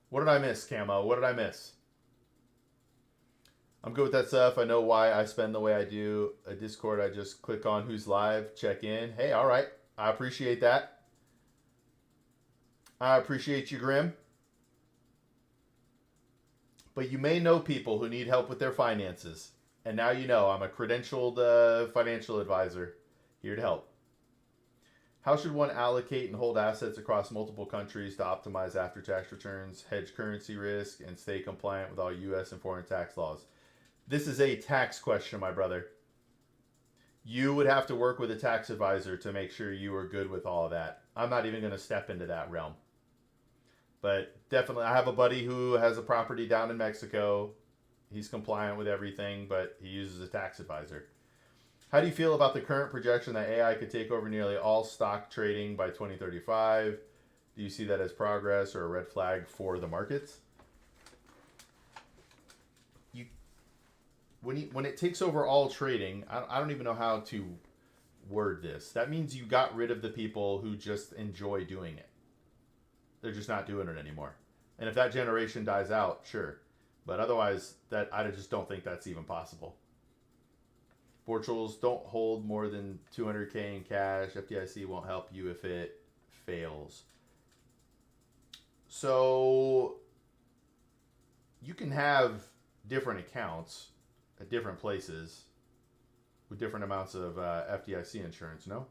Speaker 1: What did I miss, Camo? What did I miss? I'm good with that stuff. I know why I spend the way I do. A Discord, I just click on who's live, check in. Hey, all right. I appreciate that. I appreciate you, Grim. But you may know people who need help with their finances. And now you know I'm a credentialed financial advisor here to help. How should one allocate and hold assets across multiple countries to optimize after-tax returns, hedge currency risk, and stay compliant with all U.S. and foreign tax laws? This is a tax question, my brother. You would have to work with a tax advisor to make sure you are good with all of that. I'm not even going to step into that realm. But definitely, I have a buddy who has a property down in Mexico. He's compliant with everything, but he uses a tax advisor. How do you feel about the current projection that AI could take over nearly all stock trading by 2035? Do you see that as progress or a red flag for the markets? You, when it takes over all trading, I don't even know how to word this. That means you got rid of the people who just enjoy doing it. They're just not doing it anymore. And if that generation dies out, sure. But otherwise, that I just don't think that's even possible. Portuals don't hold more than 200K in cash. FDIC won't help you if it fails. So you can have different accounts at different places with different amounts of FDIC insurance, no?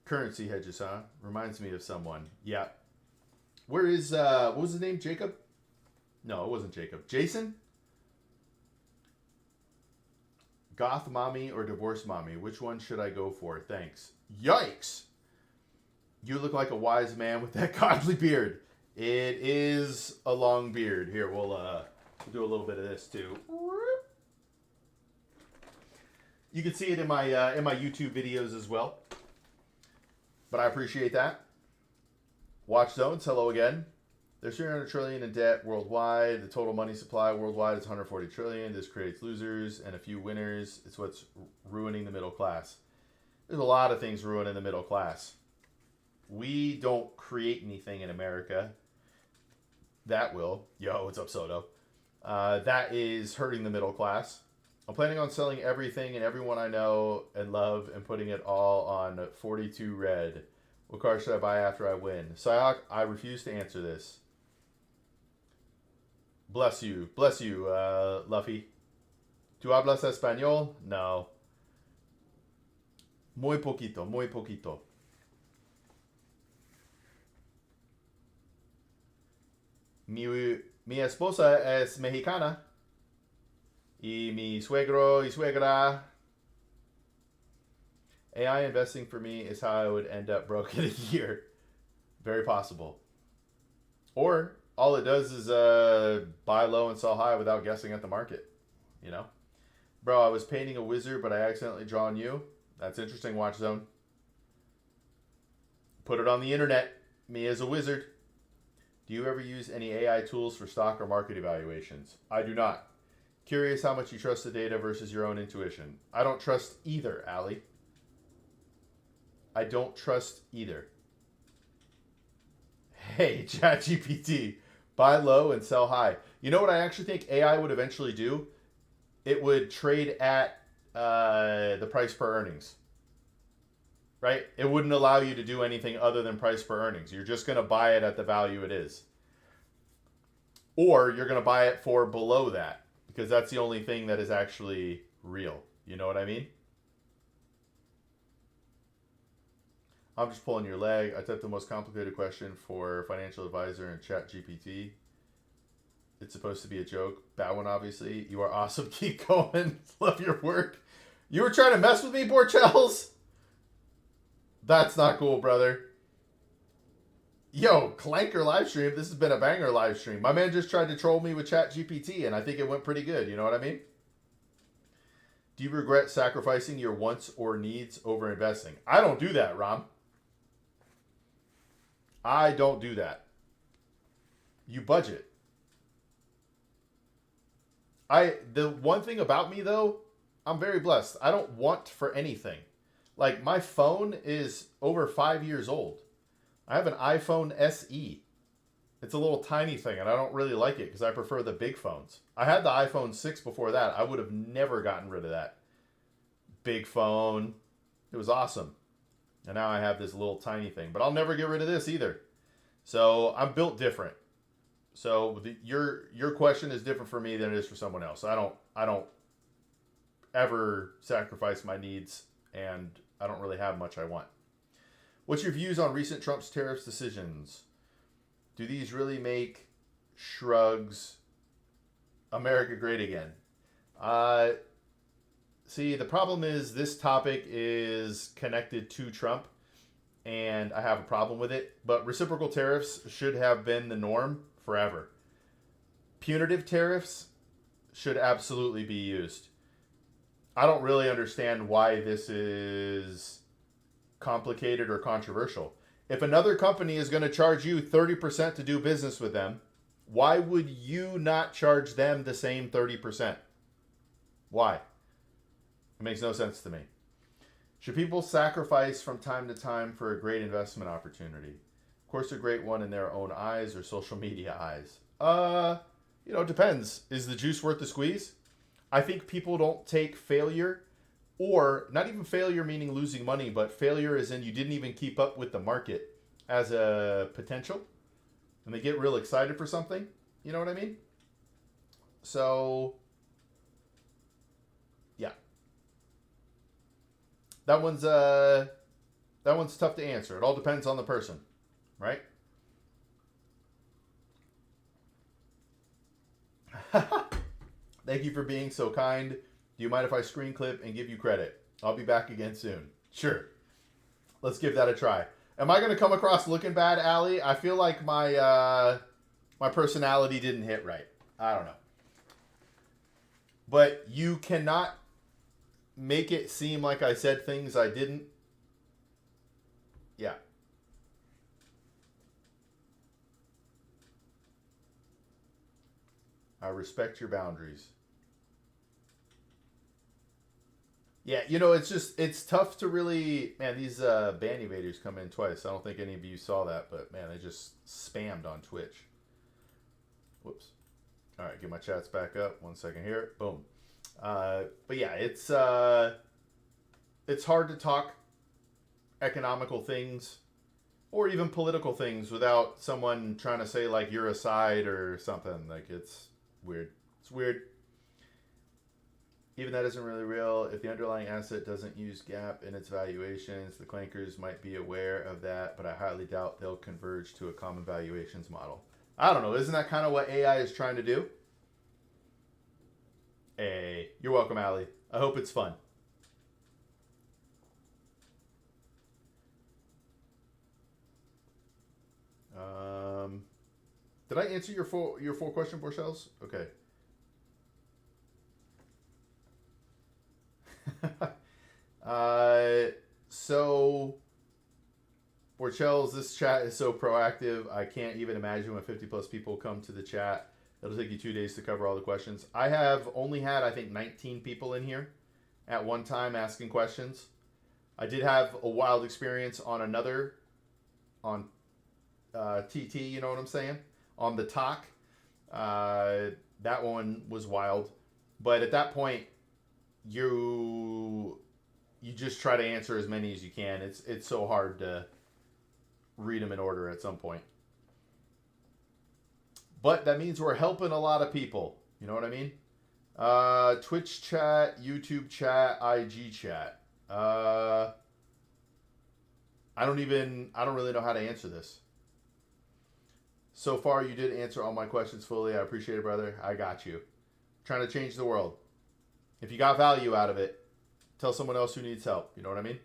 Speaker 1: Currency hedges, huh? Reminds me of someone. Yeah. Where is, what was his name? Jacob? No, it wasn't Jacob. Jason? Goth mommy or divorce mommy? Which one should I go for? Thanks. Yikes! You look like a wise man with that godly beard. It is a long beard. Here, we'll do a little bit of this too. You can see it in my YouTube videos as well. But I appreciate that. Watch Zones, hello again. There's 300 trillion in debt worldwide. The total money supply worldwide is 140 trillion. This creates losers and a few winners. It's what's ruining the middle class. There's a lot of things ruining the middle class. We don't create anything in America. That will. Yo, what's up, Soto? That is hurting the middle class. I'm planning on selling everything and everyone I know and love and putting it all on 42 red. What car should I buy after I win? Sayok, I refuse to answer this. Bless you, Luffy. ¿Tú hablas español? No. Muy poquito, muy poquito. Mi esposa es mexicana. Y mi suegro y suegra. AI investing for me is how I would end up broke in a year. Very possible. Or all it does is buy low and sell high without guessing at the market. You know? Bro, I was painting a wizard, but I accidentally drawn you. That's interesting, Watch Zone. Put it on the internet. Me as a wizard. Do you ever use any AI tools for stock or market evaluations? I do not. Curious how much you trust the data versus your own intuition. I don't trust either, Allie. I don't trust either. Hey, ChatGPT. Buy low and sell high. You know what I actually think AI would eventually do? It would trade at the price per earnings. Right? It wouldn't allow you to do anything other than price per earnings. You're just going to buy it at the value it is. Or you're going to buy it for below that. Because that's the only thing that is actually real. You know what I mean? I'm just pulling your leg. I typed the most complicated question for financial advisor in ChatGPT. It's supposed to be a joke. Bad one, obviously. You are awesome. Keep going. Love your work. You were trying to mess with me, Borchells? That's not cool, brother. Yo, Clanker live stream. This has been a banger live stream. My man just tried to troll me with ChatGPT, and I think it went pretty good. You know what I mean? Do you regret sacrificing your wants or needs over investing? I don't do that, Rom. I don't do that. You budget. The one thing about me, though, I'm very blessed. I don't want for anything. Like, my phone is over 5 years old. I have an iPhone SE. It's a little tiny thing, and I don't really like it because I prefer the big phones. I had the iPhone 6 before that. I would have never gotten rid of that. Big phone. It was awesome. And now I have this little tiny thing. But I'll never get rid of this either. So I'm built different. So your question is different for me than it is for someone else. I don't ever sacrifice my needs, and I don't really have much I want. What's your views on recent Trump's tariffs decisions? Do these really make shrugs America great again? See, the problem is this topic is connected to Trump, and I have a problem with it. But reciprocal tariffs should have been the norm forever. Punitive tariffs should absolutely be used. I don't really understand why this is complicated or controversial. If another company is going to charge you 30% to do business with them, why would you not charge them the same 30%? Why? It makes no sense to me. Should people sacrifice from time to time for a great investment opportunity? Of course, a great one in their own eyes or social media eyes. It depends. Is the juice worth the squeeze? I think people don't take failure, or not even failure meaning losing money, but failure as in you didn't even keep up with the market, as a potential. And they get real excited for something. You know what I mean? So, yeah. That one's tough to answer. It all depends on the person, right? Thank you for being so kind. Do you mind if I screen clip and give you credit? I'll be back again soon. Sure. Let's give that a try. Am I going to come across looking bad, Allie? I feel like my personality didn't hit right. I don't know. But you cannot make it seem like I said things I didn't. Yeah. I respect your boundaries. Yeah, it's tough to really, man, these ban evaders come in twice. I don't think any of you saw that, but man, they just spammed on Twitch. Whoops. All right, get my chats back up. 1 second here. Boom. But yeah, it's hard to talk economical things or even political things without someone trying to say like you're a side or something. Like it's weird. It's weird. Even that isn't really real. If the underlying asset doesn't use GAAP in its valuations, the clankers might be aware of that, but I highly doubt they'll converge to a common valuations model. I don't know. Isn't that kind of what AI is trying to do? Hey, you're welcome, Allie. I hope it's fun. Did I answer your full question, Borchels? Okay. So Borchels, this chat is so proactive. I can't even imagine when 50 plus people come to the chat. It'll take you 2 days to cover all the questions. I have only had, I think, 19 people in here at one time asking questions. I did have a wild experience on TT, you know what I'm saying? On the talk. That one was wild. But at that point, you just try to answer as many as you can. It's so hard to read them in order at some point. But that means we're helping a lot of people. You know what I mean? Twitch chat, YouTube chat, IG chat. I don't really know how to answer this. So far, you did answer all my questions fully. I appreciate it, brother. I got you. Trying to change the world. If you got value out of it, tell someone else who needs help. You know what I mean?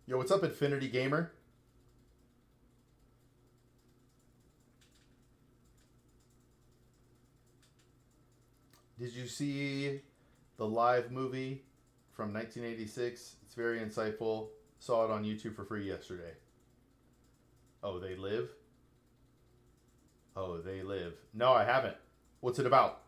Speaker 1: Yo, what's up, Infinity Gamer? Did you see the live movie from 1986? It's very insightful. Saw it on YouTube for free yesterday. Oh, They Live? Oh, They Live. No, I haven't. What's it about?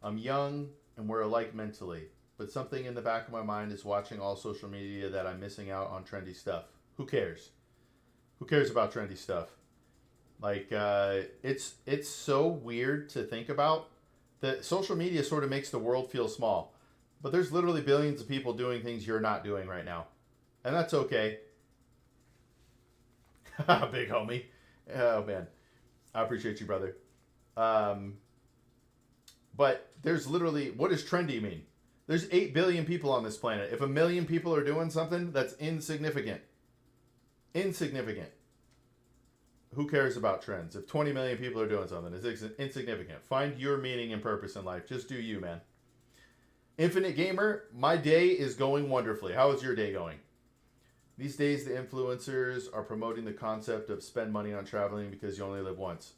Speaker 1: I'm young and we're alike mentally, but something in the back of my mind is watching all social media that I'm missing out on trendy stuff. Who cares? Who cares about trendy stuff? Like, it's so weird to think about that social media sort of makes the world feel small. But there's literally billions of people doing things you're not doing right now. And that's okay. Big homie. Oh, man. I appreciate you, brother. But there's literally, what does trendy mean? There's 8 billion people on this planet. If 1 million people are doing something, that's insignificant. Insignificant. Who cares about trends? If 20 million people are doing something, it's insignificant. Find your meaning and purpose in life. Just do you, man. Infinite Gamer, my day is going wonderfully. How is your day going? These days, the influencers are promoting the concept of spend money on traveling because you only live once.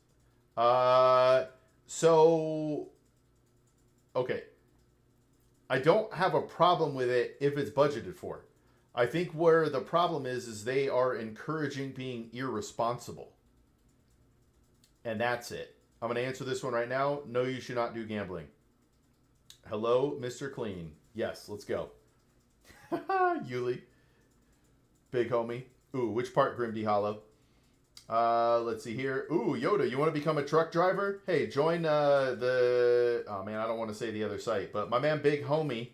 Speaker 1: Uh, so, okay. I don't have a problem with it if it's budgeted for. I think where the problem is they are encouraging being irresponsible. And that's it. I'm going to answer this one right now. No, you should not do gambling. Hello, Mr. Clean. Yes, let's go. Yuli. Big homie. Ooh, which part, Grimdy Hollow? Let's see here. Ooh, Yoda, you want to become a truck driver? Hey, join the... Oh, man, I don't want to say the other site. But my man Big Homie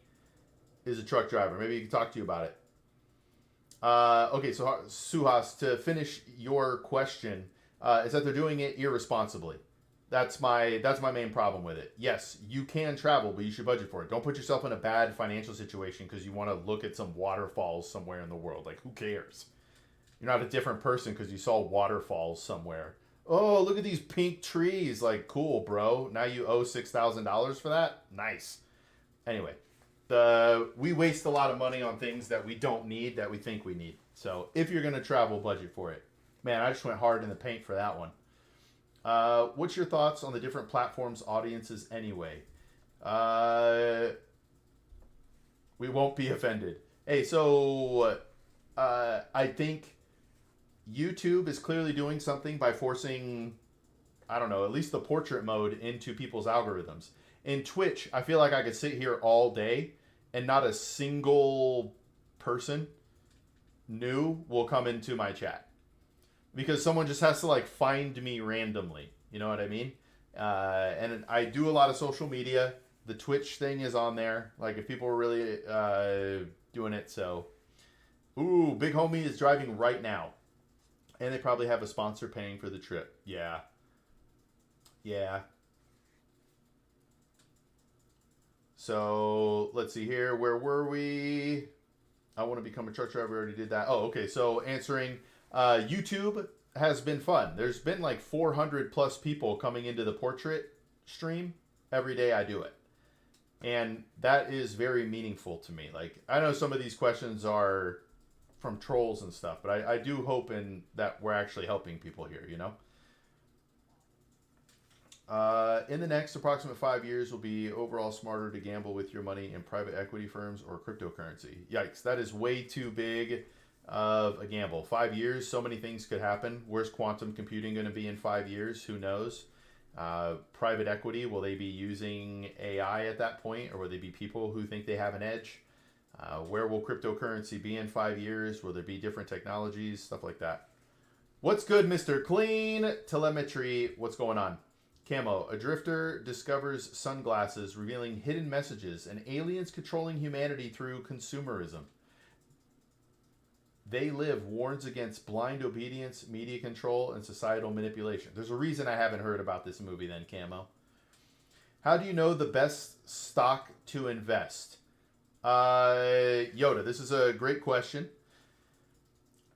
Speaker 1: is a truck driver. Maybe he can talk to you about it. Okay, so Suhas, to finish your question, is that they're doing it irresponsibly. That's my main problem with it. Yes, you can travel, but you should budget for it. Don't put yourself in a bad financial situation because you want to look at some waterfalls somewhere in the world. Like, who cares? You're not a different person because you saw waterfalls somewhere. Oh, look at these pink trees. Like, cool, bro. Now you owe $6,000 for that? Nice. Anyway, we waste a lot of money on things that we don't need that we think we need. So if you're going to travel, budget for it. Man, I just went hard in the paint for that one. What's your thoughts on the different platforms' audiences anyway? We won't be offended. Hey, so I think YouTube is clearly doing something by forcing, I don't know, at least the portrait mode into people's algorithms. In Twitch, I feel like I could sit here all day and not a single person new will come into my chat. Because someone just has to like find me randomly. You know what I mean? And I do a lot of social media. The Twitch thing is on there. Like if people are really doing it. So, ooh, Big Homie is driving right now. And they probably have a sponsor paying for the trip. Yeah. Yeah. So, let's see here. Where were we? I want to become a truck driver. We already did that. Oh, okay. So, answering... YouTube has been fun. There's been like 400 plus people coming into the portrait stream every day I do it. And that is very meaningful to me. Like, I know some of these questions are from trolls and stuff, but I do hope that we're actually helping people here, you know? In the next approximate 5 years, will be overall smarter to gamble with your money in private equity firms or cryptocurrency. Yikes, that is way too big of a gamble. 5 years, so many things could happen. Where's quantum computing going to be in 5 years? Who knows? Private equity, will they be using AI at that point, or will they be people who think they have an edge? Where will cryptocurrency be in 5 years? Will there be different technologies? Stuff like that. What's good, Mr. Clean? Telemetry, what's going on? Camo, a drifter discovers sunglasses revealing hidden messages and aliens controlling humanity through consumerism. They Live warns against blind obedience, media control, and societal manipulation. There's a reason I haven't heard about this movie then, Camo. How do you know the best stock to invest? Yoda, this is a great question.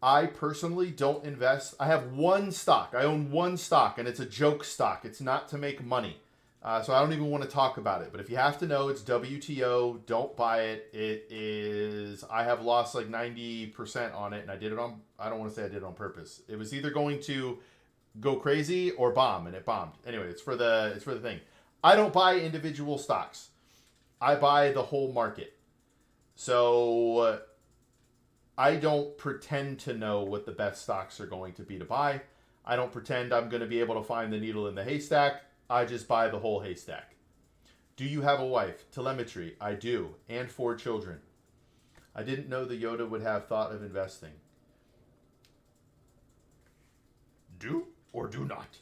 Speaker 1: I personally don't invest. I have one stock. I own one stock, and it's a joke stock. It's not to make money. So I don't even want to talk about it. But if you have to know, it's WTO. Don't buy it. It is... I have lost like 90% on it, and I did it on... I don't want to say I did it on purpose. It was either going to go crazy or bomb, and it bombed. Anyway, it's for the thing. I don't buy individual stocks. I buy the whole market. So I don't pretend to know what the best stocks are going to be to buy. I don't pretend I'm going to be able to find the needle in the haystack. I just buy the whole haystack. Do you have a wife? Telemetry. I do. And 4 children. I didn't know the Yoda would have thought of investing. Do or do not.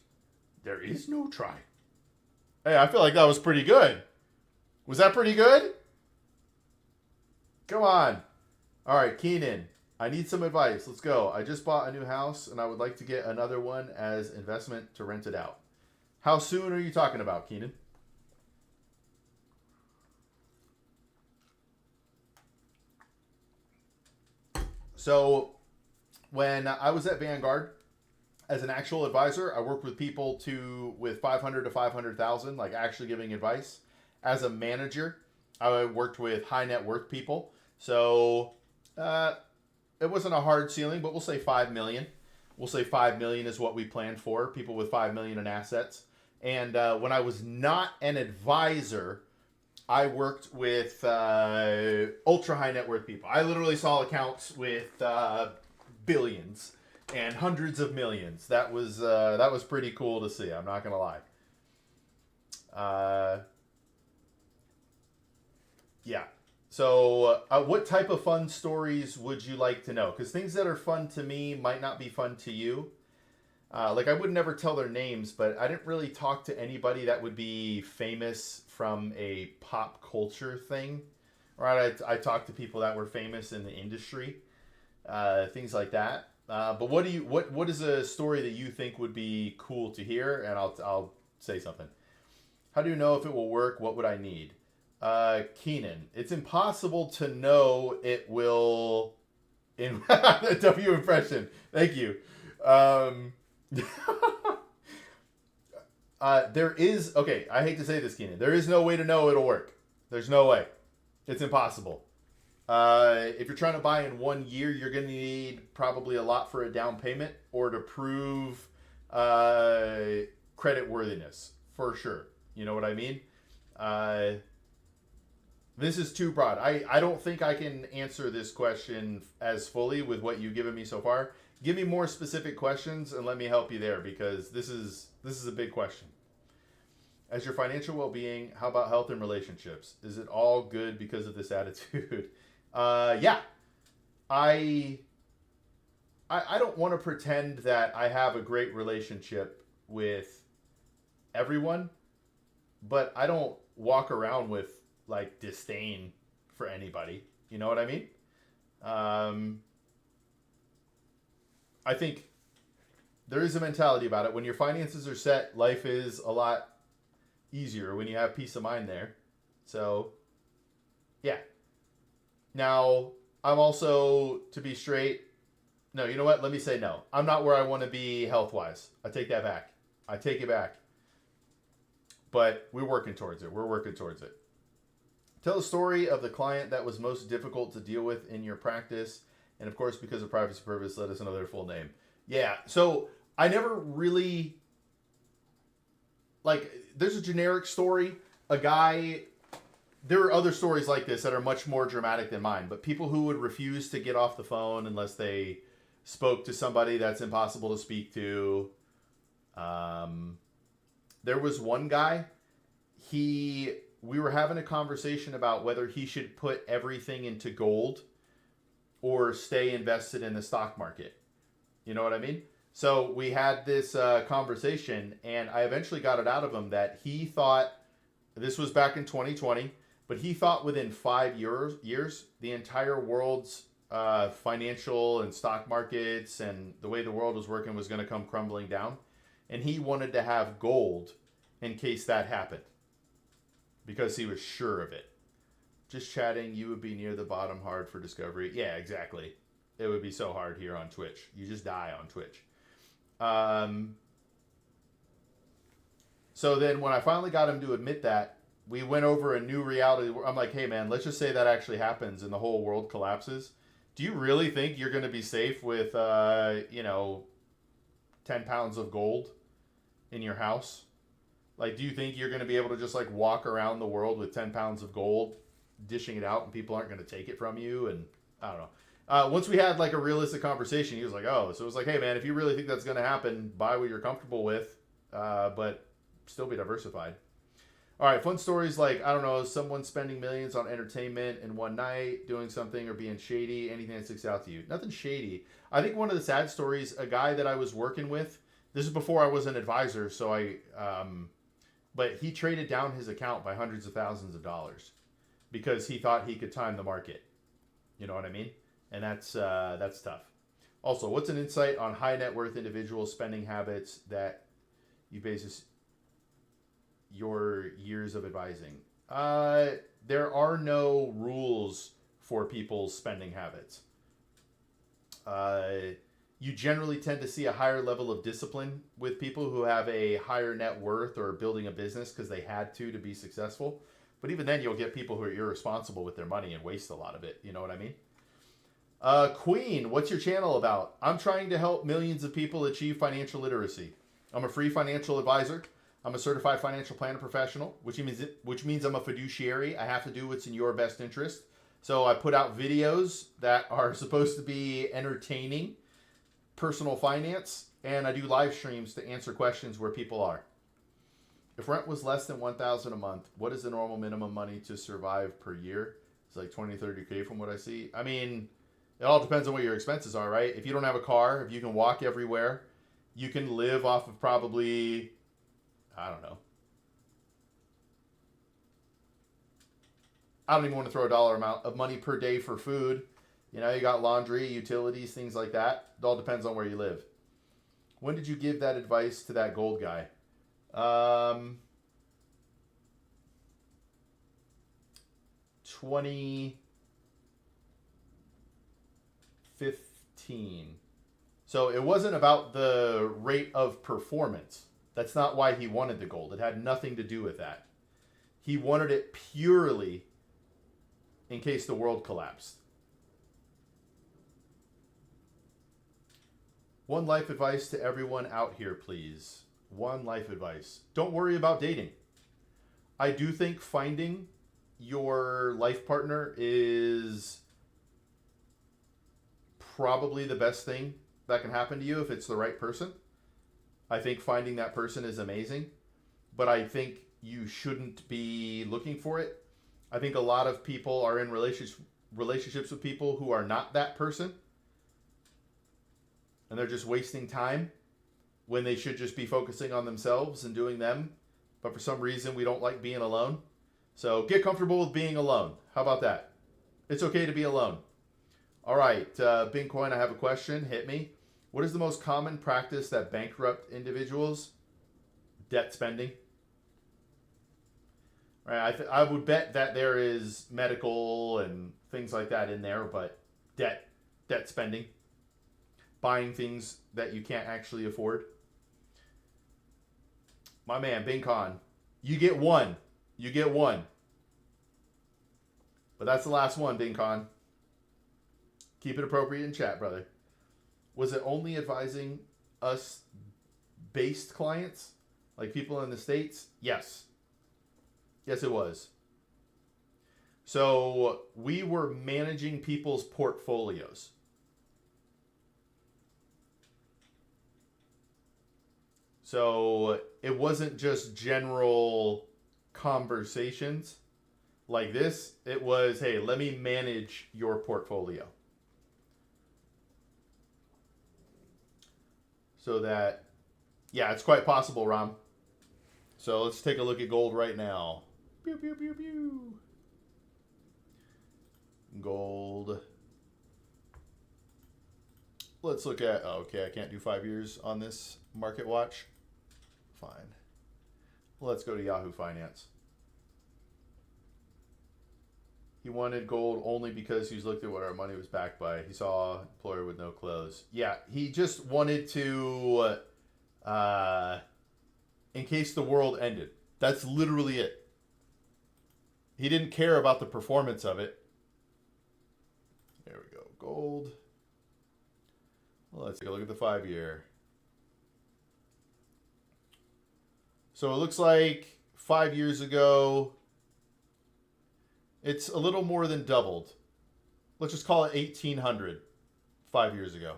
Speaker 1: There is no try. Hey, I feel like that was pretty good. Was that pretty good? Come on. All right, Keenan. I need some advice. Let's go. I just bought a new house and I would like to get another one as investment to rent it out. How soon are you talking about, Keenan? So, when I was at Vanguard, as an actual advisor, I worked with people with 500 to 500,000, like actually giving advice. As a manager, I worked with high net worth people. So uh, it wasn't a hard ceiling, but we'll say 5 million. We'll say 5 million is what we planned for, people with 5 million in assets. And when I was not an advisor, I worked with ultra high net worth people. I literally saw accounts with billions and hundreds of millions. That was pretty cool to see. I'm not gonna lie. Uh, yeah. So, what type of fun stories would you like to know? Because things that are fun to me might not be fun to you. Like I would never tell their names, but I didn't really talk to anybody that would be famous from a pop culture thing. Right? I talked to people that were famous in the industry, things like that. But what is a story that you think would be cool to hear? And I'll say something. How do you know if it will work? What would I need? Keenan, it's impossible to know it will. In the W impression. Thank you. There is, okay, I hate to say this, Keenan. There is no way to know it'll work. There's no way. It's impossible. If you're trying to buy in 1 year, you're going to need probably a lot for a down payment or to prove credit worthiness, for sure. You know what I mean? This is too broad. I don't think I can answer this question as fully with what you've given me so far. Give me more specific questions and let me help you there, because this is a big question. As your financial well-being, how about health and relationships? Is it all good because of this attitude? Yeah. I don't want to pretend that I have a great relationship with everyone, but I don't walk around with like disdain for anybody. You know what I mean? I think there is a mentality about it. When your finances are set, life is a lot easier when you have peace of mind there. So, yeah. Now, I'm also, to be straight, no, you know what? Let me say no. I'm not where I want to be health-wise. I take that back. I take it back. But we're working towards it. We're working towards it. Tell a story of the client that was most difficult to deal with in your practice. And of course, because of privacy purpose, let us know their full name. Yeah, so I never really, like, there's a generic story. A guy, there are other stories like this that are much more dramatic than mine, but people who would refuse to get off the phone unless they spoke to somebody that's impossible to speak to. There was one guy, we were having a conversation about whether he should put everything into gold or stay invested in the stock market. You know what I mean? So we had this conversation, and I eventually got it out of him that he thought, this was back in 2020, but he thought within 5 years the entire world's financial and stock markets and the way the world was working was going to come crumbling down. And he wanted to have gold in case that happened because he was sure of it. Just chatting, you would be near the bottom, hard for discovery. Yeah, exactly. It would be so hard here on Twitch. You just die on Twitch. So then when I finally got him to admit that, we went over a new reality. I'm like, hey man, let's just say that actually happens and the whole world collapses. Do you really think you're going to be safe with, 10 pounds of gold in your house? Like, do you think you're going to be able to just like walk around the world with 10 pounds of gold, dishing it out, and people aren't going to take it from you? And I don't know. Once we had like a realistic conversation, he was like, oh, so it was like, hey man, if you really think that's going to happen, buy what you're comfortable with, but still be diversified. All right, fun stories like, I don't know, someone spending millions on entertainment in one night, doing something or being shady, anything that sticks out to you. Nothing shady. I think one of the sad stories, a guy that I was working with, this is before I was an advisor, so but he traded down his account by hundreds of thousands of dollars because he thought he could time the market. You know what I mean? And that's tough. Also, what's an insight on high net worth individuals' spending habits that you base your years of advising? There are no rules for people's spending habits. You generally tend to see a higher level of discipline with people who have a higher net worth or building a business because they had to be successful. But even then, you'll get people who are irresponsible with their money and waste a lot of it. You know what I mean? Queen, what's your channel about? I'm trying to help millions of people achieve financial literacy. I'm a free financial advisor. I'm a certified financial planner professional, which means I'm a fiduciary. I have to do what's in your best interest. So I put out videos that are supposed to be entertaining, personal finance, and I do live streams to answer questions where people are. If rent was less than $1,000 a month, what is the normal minimum money to survive per year? It's like 20, 30K from what I see. I mean, it all depends on what your expenses are, right? If you don't have a car, if you can walk everywhere, you can live off of probably, I don't know. I don't even want to throw a dollar amount of money per day for food. You know, you got laundry, utilities, things like that. It all depends on where you live. When did you give that advice to that gold guy? 2015. So it wasn't about the rate of performance. That's not why he wanted the gold. It had nothing to do with that. He wanted it purely in case the world collapsed. One life advice to everyone out here, please. One life advice. Don't worry about dating. I do think finding your life partner is probably the best thing that can happen to you if it's the right person. I think finding that person is amazing, but I think you shouldn't be looking for it. I think a lot of people are in relationships with people who are not that person, and they're just wasting time when they should just be focusing on themselves and doing them. But for some reason, we don't like being alone. So get comfortable with being alone. How about that? It's okay to be alone. All right, Bitcoin, I have a question. Hit me. What is the most common practice that bankrupt individuals? Debt spending. Right, I would bet that there is medical and things like that in there, but debt spending. Buying things that you can't actually afford. My man, Bincon, you get one. You get one. But that's the last one, Bincon. Keep it appropriate in chat, brother. Was it only advising us based clients? Like people in the States? Yes. Yes, it was. So we were managing people's portfolios. So it wasn't just general conversations like this. It was, hey, let me manage your portfolio. So that, yeah, it's quite possible, Ram. So let's take a look at gold right now. Pew, pew, pew, pew. Gold. Let's look at, okay, I can't do 5 years on this market watch. Fine. Let's go to Yahoo Finance. He wanted gold only because he's looked at what our money was backed by. He saw employer with no clothes. Yeah, he just wanted to, in case the world ended. That's literally it. He didn't care about the performance of it. There we go. Gold. Well, let's take a look at the 5 year. So it looks like 5 years ago, it's a little more than doubled. Let's just call it 1,800 5 years ago.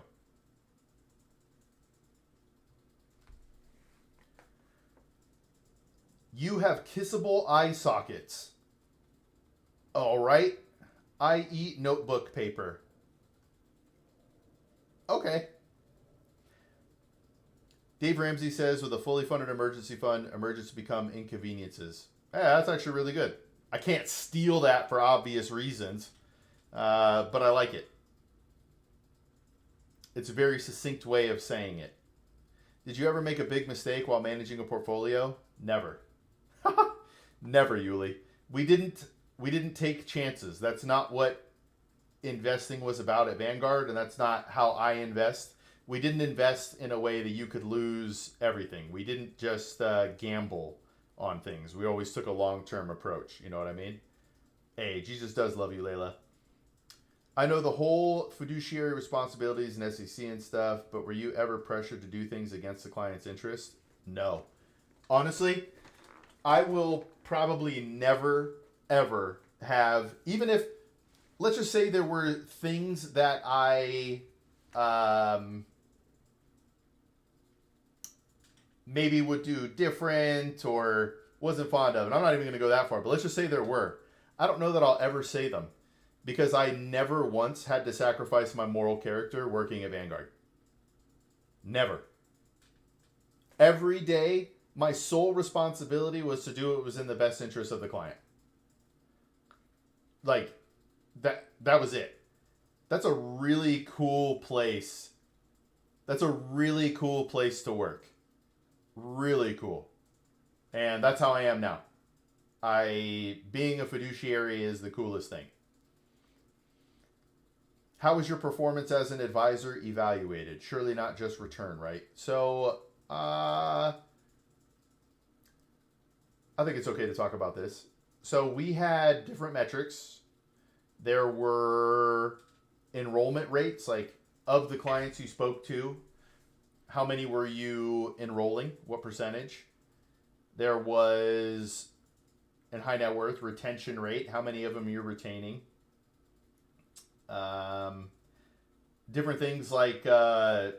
Speaker 1: You have kissable eye sockets. All right. I eat notebook paper. Okay. Dave Ramsey says, with a fully funded emergency fund, emergencies become inconveniences. Yeah, that's actually really good. I can't steal that for obvious reasons, but I like it. It's a very succinct way of saying it. Did you ever make a big mistake while managing a portfolio? Never. Never, Yuli. We didn't take chances. That's not what investing was about at Vanguard, and that's not how I invest. We didn't invest in a way that you could lose everything. We didn't just gamble on things. We always took a long-term approach. You know what I mean? Hey, Jesus does love you, Layla. I know the whole fiduciary responsibilities and SEC and stuff, but were you ever pressured to do things against the client's interest? No. Honestly, I will probably never, ever have, even if, let's just say there were things that I maybe would do different or wasn't fond of. And I'm not even going to go that far, but let's just say there were. I don't know that I'll ever say them because I never once had to sacrifice my moral character working at Vanguard. Never. Every day, my sole responsibility was to do what was in the best interest of the client. Like, that was it. That's a really cool place. That's a really cool place to work. Really cool. And that's how I am now. Being a fiduciary is the coolest thing. How was your performance as an advisor evaluated? Surely not just return, right? So, I think it's okay to talk about this. So we had different metrics. There were enrollment rates, like of the clients you spoke to, how many were you enrolling? What percentage? There was, in high net worth, retention rate. How many of them you're retaining? Different things like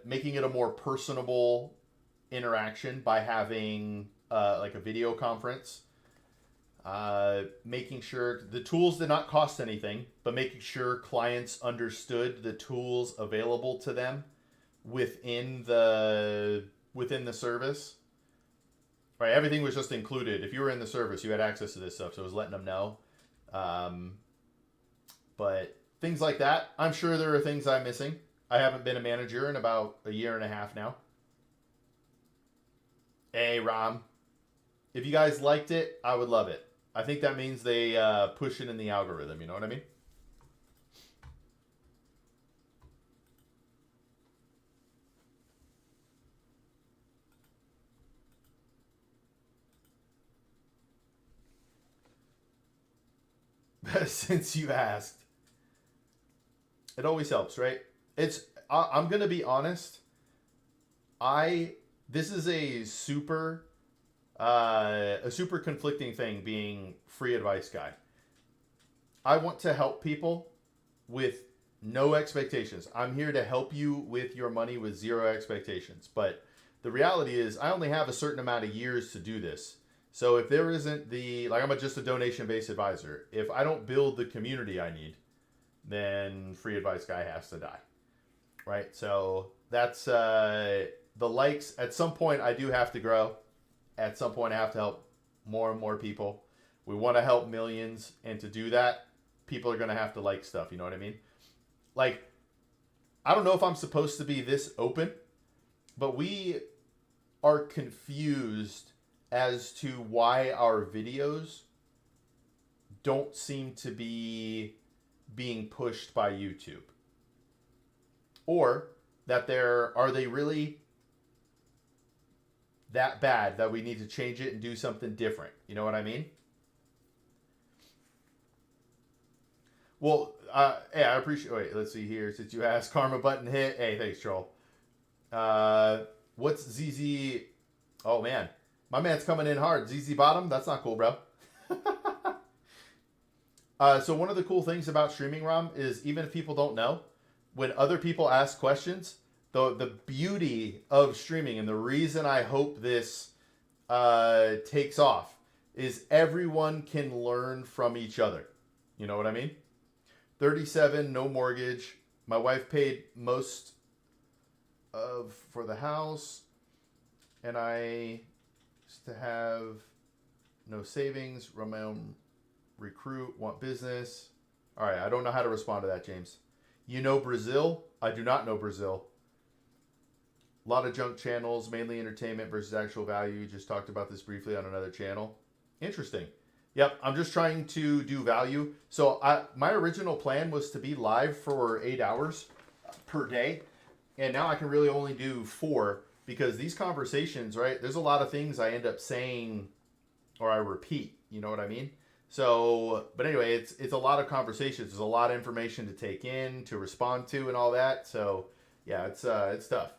Speaker 1: making it a more personable interaction by having like a video conference. Making sure the tools did not cost anything, but making sure clients understood the tools available to them within the service. Right, everything was just included. If you were in the service, you had access to this stuff, so I was letting them know. But things like that, I'm sure there are things I'm missing. I haven't been a manager in about a year and a half now. Hey, Rom. If you guys liked it, I would love it. I think that means they push it in the algorithm. You know what I mean? Since you asked. It always helps, right? I'm going to be honest. This is a super conflicting thing being free advice guy. I want to help people with no expectations. I'm here to help you with your money with zero expectations. But the reality is I only have a certain amount of years to do this. So if there isn't I'm just a donation-based advisor. If I don't build the community I need, then free advice guy has to die. Right? So that's the likes. At some point, I do have to grow. At some point, I have to help more and more people. We want to help millions. And to do that, people are going to have to like stuff. You know what I mean? Like, I don't know if I'm supposed to be this open, but we are confused as to why our videos don't seem to be being pushed by YouTube. Or that are they really that bad that we need to change it and do something different? You know what I mean? Well, hey, I appreciate. Wait, let's see here. Since you asked, karma button hit. Hey, thanks, troll. What's ZZ? Oh man, my man's coming in hard. ZZ bottom. That's not cool, bro. So one of the cool things about streaming, Rom, is even if people don't know, when other people ask questions, the beauty of streaming and the reason I hope this takes off is everyone can learn from each other. You know what I mean? 37, no mortgage. My wife paid most for the house, and I used to have no savings. Romeo recruit, want business. All right, I don't know how to respond to that, James. You know Brazil? I do not know Brazil. A lot of junk channels, mainly entertainment versus actual value. You just talked about this briefly on another channel. Interesting. Yep, I'm just trying to do value. So my original plan was to be live for 8 hours per day. And now I can really only do 4 because these conversations, right? There's a lot of things I end up saying or I repeat. You know what I mean? So, but anyway, it's a lot of conversations. There's a lot of information to take in, to respond to, and all that. So, yeah, it's tough.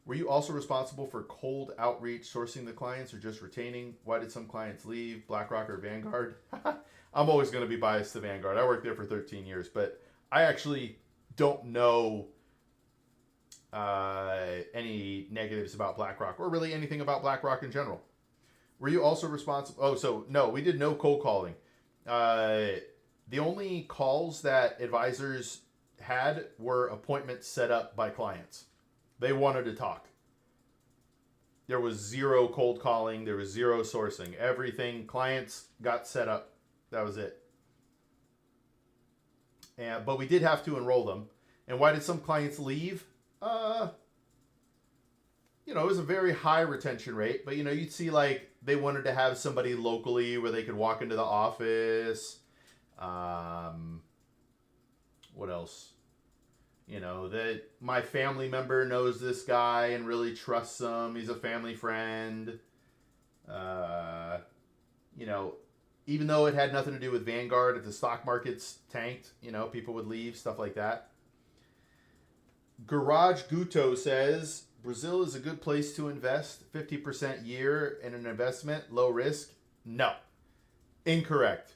Speaker 1: Were you also responsible for cold outreach, sourcing the clients, or just retaining? Why did some clients leave, BlackRock or Vanguard? I'm always going to be biased to Vanguard. I worked there for 13 years, but I actually don't know any negatives about BlackRock or really anything about BlackRock in general. Were you also responsible? Oh, so no, we did no cold calling. The only calls that advisors had were appointments set up by clients. They wanted to talk. There was zero cold calling. There was zero sourcing. Everything, clients got set up. That was it. But we did have to enroll them. And why did some clients leave? It was a very high retention rate. But, you'd see like they wanted to have somebody locally where they could walk into the office. What else? That my family member knows this guy and really trusts him. He's a family friend. Even though it had nothing to do with Vanguard, if the stock market's tanked, people would leave, stuff like that. Garage Guto says, Brazil is a good place to invest. 50% year in an investment, low risk. No. Incorrect.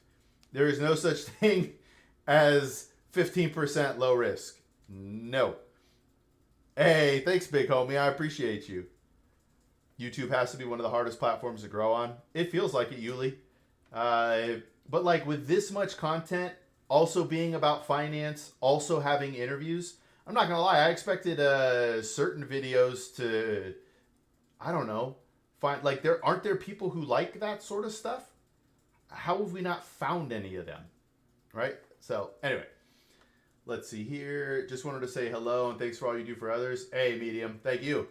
Speaker 1: There is no such thing as 15% low risk. No. Hey, thanks, big homie. I appreciate you. YouTube has to be one of the hardest platforms to grow on. It feels like it, Yuli. But like with this much content, also being about finance, also having interviews, I'm not going to lie. I expected certain videos to, I don't know, find like aren't there people who like that sort of stuff? How have we not found any of them? Right? So anyway. Let's see here. Just wanted to say hello and thanks for all you do for others. Hey, Medium. Thank you.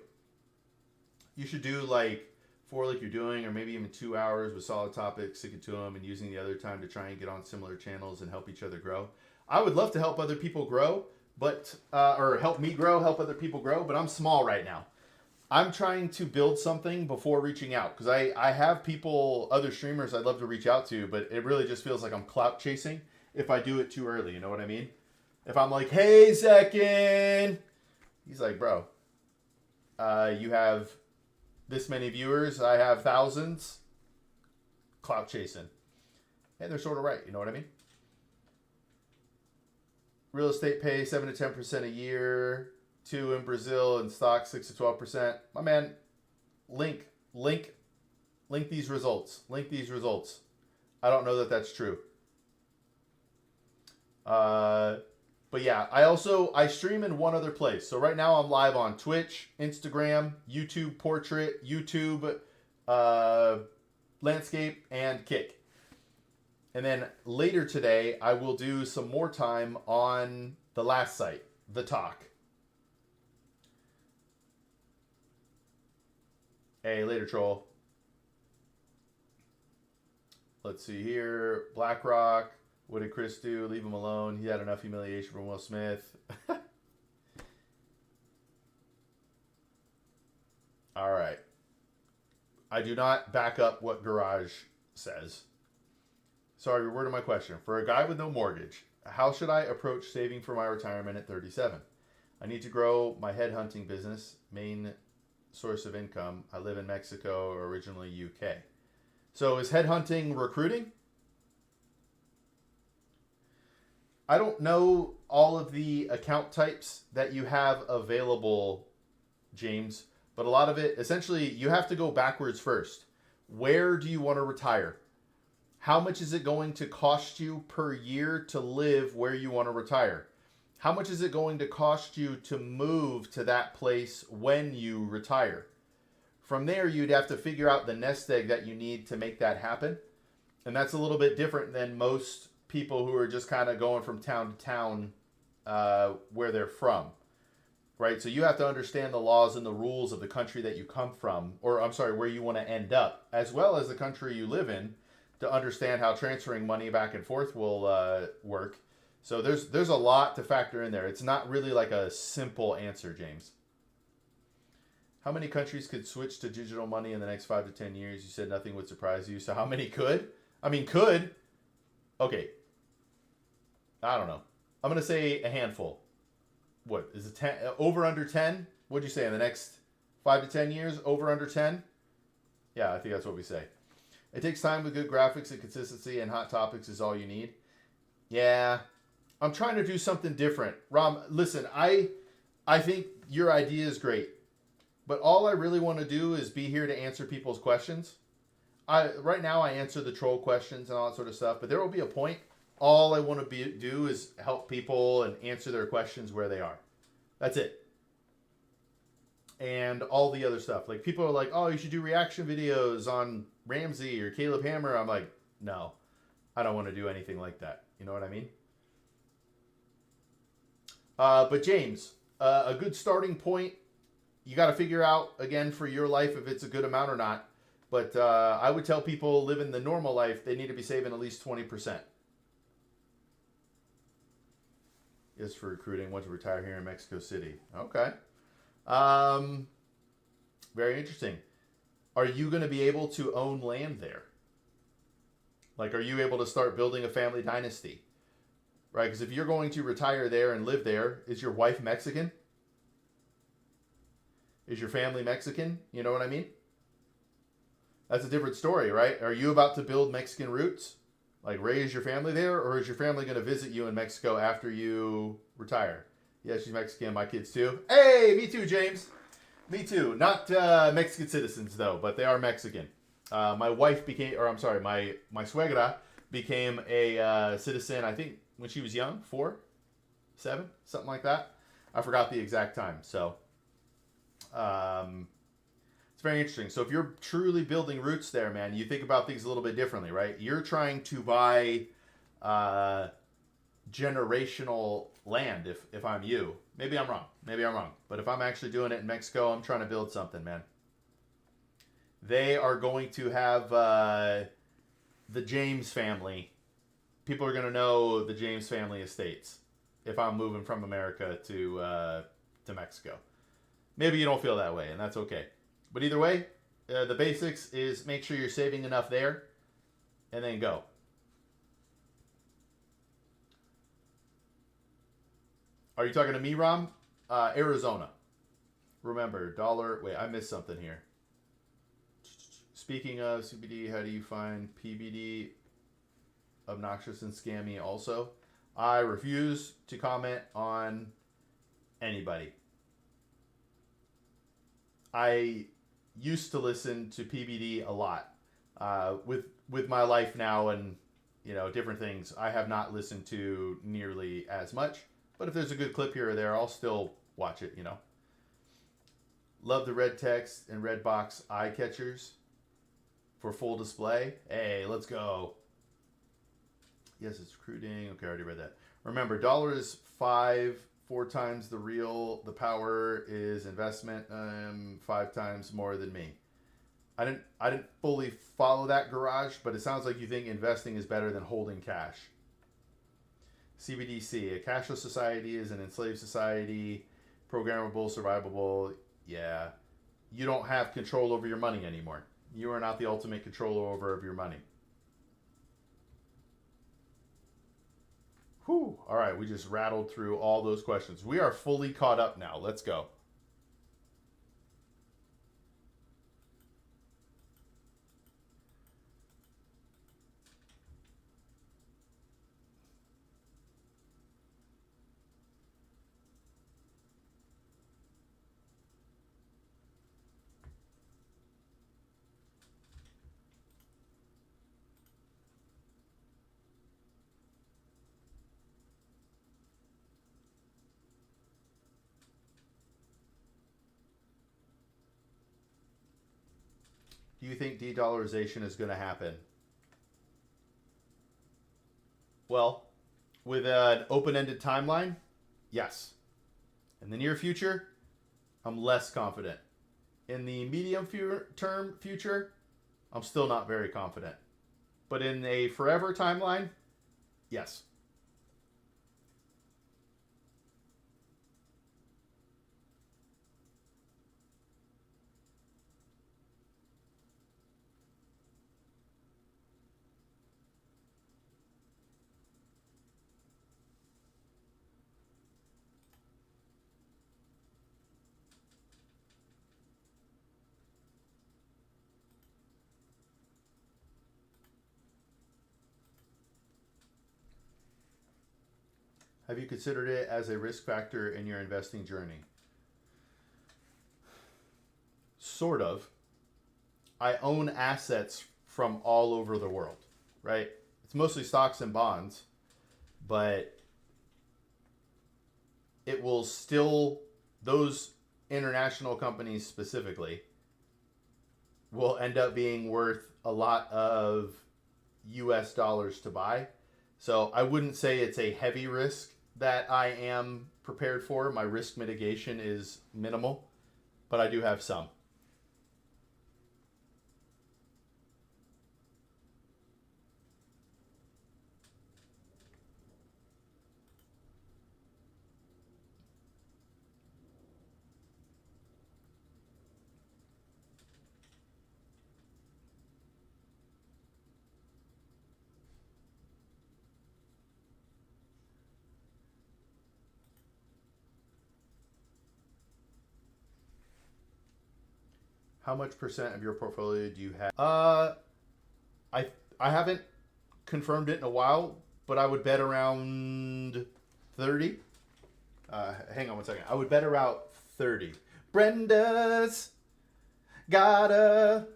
Speaker 1: You should do like 4 like you're doing, or maybe even 2 hours with solid topics, sticking to them, and using the other time to try and get on similar channels and help each other grow. I would love to help other people grow, but or help me grow, help other people grow, but I'm small right now. I'm trying to build something before reaching out because I have people, other streamers I'd love to reach out to, but it really just feels like I'm clout chasing if I do it too early. You know what I mean? If I'm like, hey, Zekin, he's like, bro, you have this many viewers. I have thousands. Clout chasing. And they're sort of right. You know what I mean? Real estate pay 7 to 10% a year. 2 in Brazil, and stock 6 to 12%. My man, link these results. Link these results. I don't know that that's true. But yeah, I stream in one other place. So right now I'm live on Twitch, Instagram, YouTube Portrait, YouTube Landscape, and Kick. And then later today, I will do some more time on the last site, The Talk. Hey, later, troll. Let's see here. BlackRock. What did Chris do? Leave him alone. He had enough humiliation from Will Smith. All right. I do not back up what Garage says. Sorry, reword of my question. For a guy with no mortgage, how should I approach saving for my retirement at 37? I need to grow my headhunting business, main source of income. I live in Mexico, originally UK. So is headhunting recruiting? I don't know all of the account types that you have available, James, but a lot of it, essentially, you have to go backwards first. Where do you want to retire? How much is it going to cost you per year to live where you want to retire? How much is it going to cost you to move to that place when you retire? From there, you'd have to figure out the nest egg that you need to make that happen. And that's a little bit different than most people who are just kind of going from town to town where they're from, right? So you have to understand the laws and the rules of the country that you come from, or I'm sorry, where you want to end up, as well as the country you live in, to understand how transferring money back and forth will work. So there's a lot to factor in there. It's not really like a simple answer, James. How many countries could switch to digital money in the next 5 to 10 years? You said nothing would surprise you. So how many could? I mean, could. Okay. I don't know. I'm going to say a handful. What is it? 10, over under 10? What'd you say in the next 5 to 10 years? Over under 10? Yeah, I think that's what we say. It takes time with good graphics and consistency, and hot topics is all you need. Yeah, I'm trying to do something different. Ram, listen, I think your idea is great, but all I really want to do is be here to answer people's questions. Right now I answer the troll questions and all that sort of stuff, but there will be a point. All I want to do is help people and answer their questions where they are. That's it. And all the other stuff. Like, people are like, oh, you should do reaction videos on Ramsey or Caleb Hammer. I'm like, no, I don't want to do anything like that. You know what I mean? But James, a good starting point, you got to figure out, again, for your life, if it's a good amount or not. But I would tell people living the normal life, they need to be saving at least 20%. Yes, for recruiting. Want to retire here in Mexico City. Okay. Very interesting. Are you going to be able to own land there? Like, are you able to start building a family dynasty? Right? Because if you're going to retire there and live there, is your wife Mexican? Is your family Mexican? You know what I mean? That's a different story, right? Are you about to build Mexican roots? Like, raise your family there? Or is your family going to visit you in Mexico after you retire? Yeah, she's Mexican. My kids too. Hey, me too, James. Me too. Not Mexican citizens, though, but they are Mexican. My wife became, or I'm sorry, my suegra became a citizen, I think, when she was young, 4, 7, something like that. I forgot the exact time. So, it's very interesting. So if you're truly building roots there, man, you think about things a little bit differently, right? You're trying to buy generational land, if I'm you. Maybe I'm wrong. But if I'm actually doing it in Mexico, I'm trying to build something, man. They are going to have the James family. People are going to know the James family estates if I'm moving from America to Mexico. Maybe you don't feel that way, and that's okay. But either way, the basics is make sure you're saving enough there, and then go. Are you talking to me, Ram? Arizona. Remember, dollar... Wait, I missed something here. Speaking of CBD, how do you find PBD obnoxious and scammy also? I refuse to comment on anybody. I used to listen to PBD a lot. With my life now and, you know, different things, I have not listened to nearly as much. But if there's a good clip here or there, I'll still watch it, you know. Love the red text and red box eye catchers for full display. Hey, let's go. Yes, it's recruiting. Okay, I already read that. Remember, dollar is 4 times the real. The power is investment, 5 times more than me. I didn't fully follow that, Garage, but it sounds like you think investing is better than holding cash. CBDC, a cashless society is an enslaved society, programmable, survivable. Yeah, you don't have control over your money anymore. You are not the ultimate controller of your money. Whew. All right, we just rattled through all those questions. We are fully caught up now. Let's go. Do you think de-dollarization is going to happen? Well, with an open-ended timeline, yes. In the near future, I'm less confident. In the medium-term future, I'm still not very confident. But in a forever timeline, yes. Have you considered it as a risk factor in your investing journey? Sort of. I own assets from all over the world, right? It's mostly stocks and bonds, but it will still, those international companies specifically, will end up being worth a lot of US dollars to buy. So I wouldn't say it's a heavy risk that I am prepared for. My risk mitigation is minimal, but I do have some. How much percent of your portfolio do you have? I I haven't confirmed it in a while, but I would bet around 30. Hang on one second. I would bet around 30. Brenda's got a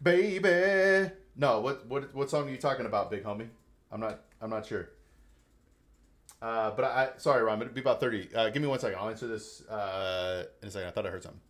Speaker 1: baby. No, what song are you talking about, big homie? I'm not sure. But I sorry, Ron. It'd be about 30. Give me one second. I'll answer this in a second. I thought I heard something.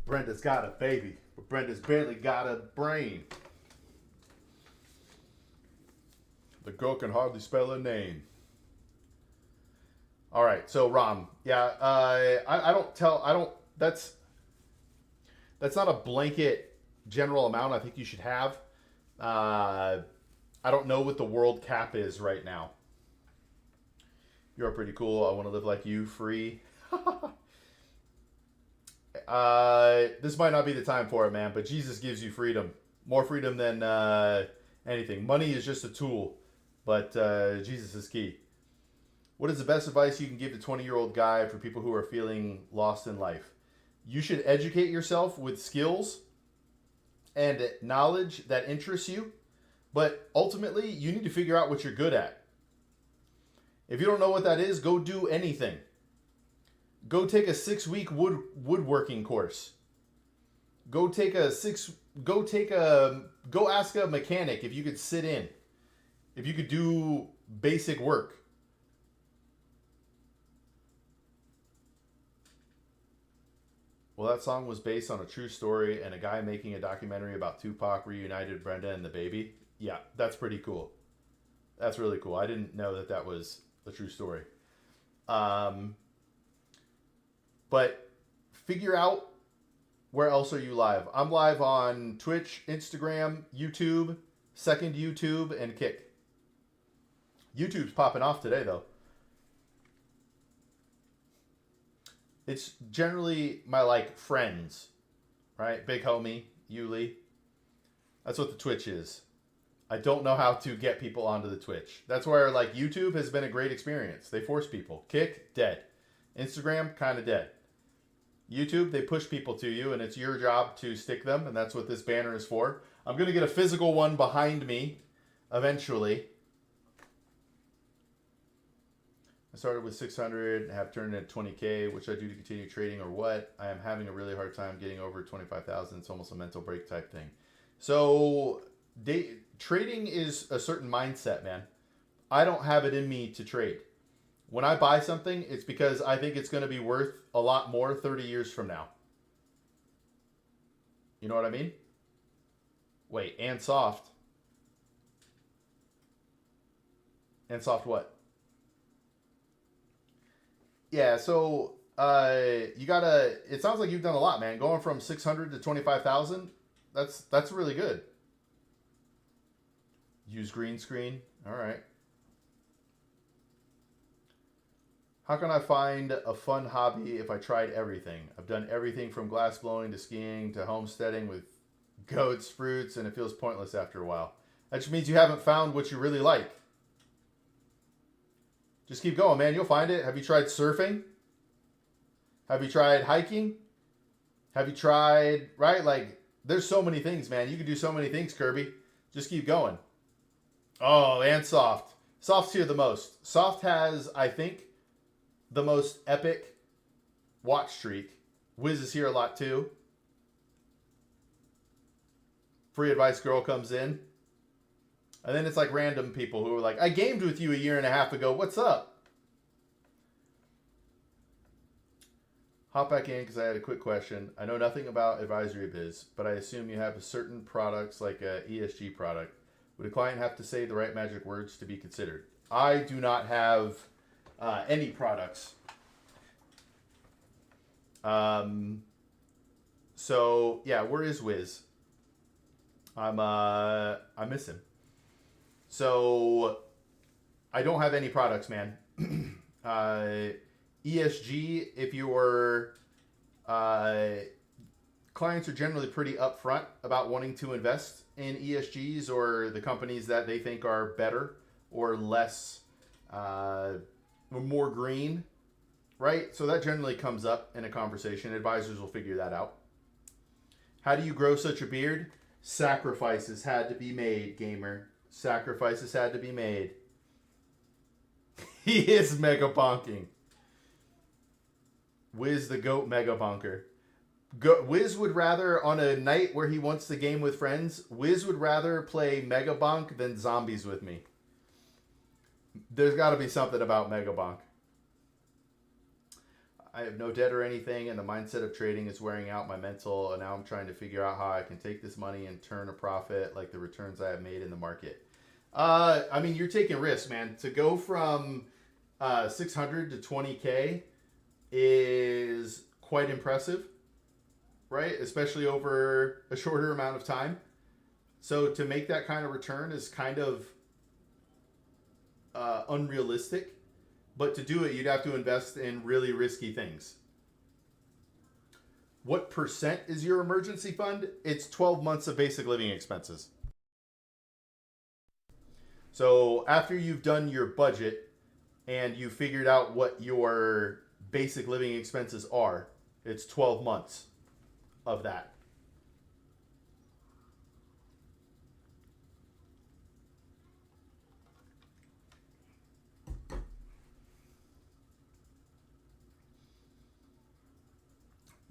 Speaker 1: Brenda's got a baby, but Brenda's barely got a brain. The girl can hardly spell her name. All right, so Rom, yeah, I don't tell, I don't. That's not a blanket general amount. I think you should have. I don't know what the world cap is right now. You're pretty cool. I want to live like you, free. This might not be the time for it, man, but Jesus gives you freedom. More freedom than anything. Money is just a tool, but Jesus is key. What is the best advice you can give to 20-year-old guy for people who are feeling lost in life? You should educate yourself with skills and knowledge that interests you, but ultimately, you need to figure out what you're good at. If you don't know what that is, go do anything. Go take a 6-week woodworking course. Go ask a mechanic if you could sit in. If you could do basic work. Well, that song was based on a true story and a guy making a documentary about Tupac reunited Brenda and the baby. Yeah, that's pretty cool. That's really cool. I didn't know that that was a true story. But figure out where else are you live. I'm live on Twitch, Instagram, YouTube, Second YouTube, and Kick. YouTube's popping off today, though. It's generally my friends, right? Big homie, Yuli. That's what the Twitch is. I don't know how to get people onto the Twitch. That's where YouTube has been a great experience. They force people. Kick, dead. Instagram, kind of dead. YouTube, they push people to you, and it's your job to stick them, and that's what this banner is for. I'm going to get a physical one behind me eventually. I started with 600 and have turned it at 20K, which I do to continue trading or what? I am having a really hard time getting over 25,000. It's almost a mental break type thing. So trading is a certain mindset, man. I don't have it in me to trade. When I buy something, it's because I think it's going to be worth a lot more 30 years from now. You know what I mean? Wait, and soft. And soft what? Yeah, so you gotta. It sounds like you've done a lot, man. Going from 600 to 25,000. That's really good. Use green screen. All right. How can I find a fun hobby if I tried everything? I've done everything from glass blowing to skiing to homesteading with goats, fruits, and it feels pointless after a while. That just means you haven't found what you really like. Just keep going, man. You'll find it. Have you tried surfing? Have you tried hiking? Have you tried, right? Like, there's so many things, man. You can do so many things, Kirby. Just keep going. Oh, and Soft. Soft's here the most. Soft has, I think, the most epic watch streak. Wiz is here a lot too. Free Advice Girl comes in. And then it's like random people who are like, I gamed with you a year and a half ago. What's up? Hop back in because I had a quick question. I know nothing about advisory biz, but I assume you have certain products like a ESG product. Would a client have to say the right magic words to be considered? I do not have any products. So yeah, where is Wiz? I miss him. So I don't have any products, man. ESG, if your clients are generally pretty upfront about wanting to invest in ESGs or the companies that they think are better or less, more green, right? So that generally comes up in a conversation. Advisors will figure that out. How do you grow such a beard? Sacrifices had to be made, gamer. Sacrifices had to be made. He is mega bonking. Wiz the goat mega bonker. Wiz would rather, on a night where he wants to game with friends, Wiz would rather play Mega Bonk than zombies with me. There's got to be something about Mega Bonk. I have no debt or anything, and the mindset of trading is wearing out my mental, and now I'm trying to figure out how I can take this money and turn a profit like the returns I have made in the market. I mean, you're taking risks, man. To go from 600 to 20K is quite impressive, right? Especially over a shorter amount of time. So to make that kind of return is kind of unrealistic. But to do it, you'd have to invest in really risky things. What percent is your emergency fund? It's 12 months of basic living expenses. So after you've done your budget and you figured out what your basic living expenses are, it's 12 months of that.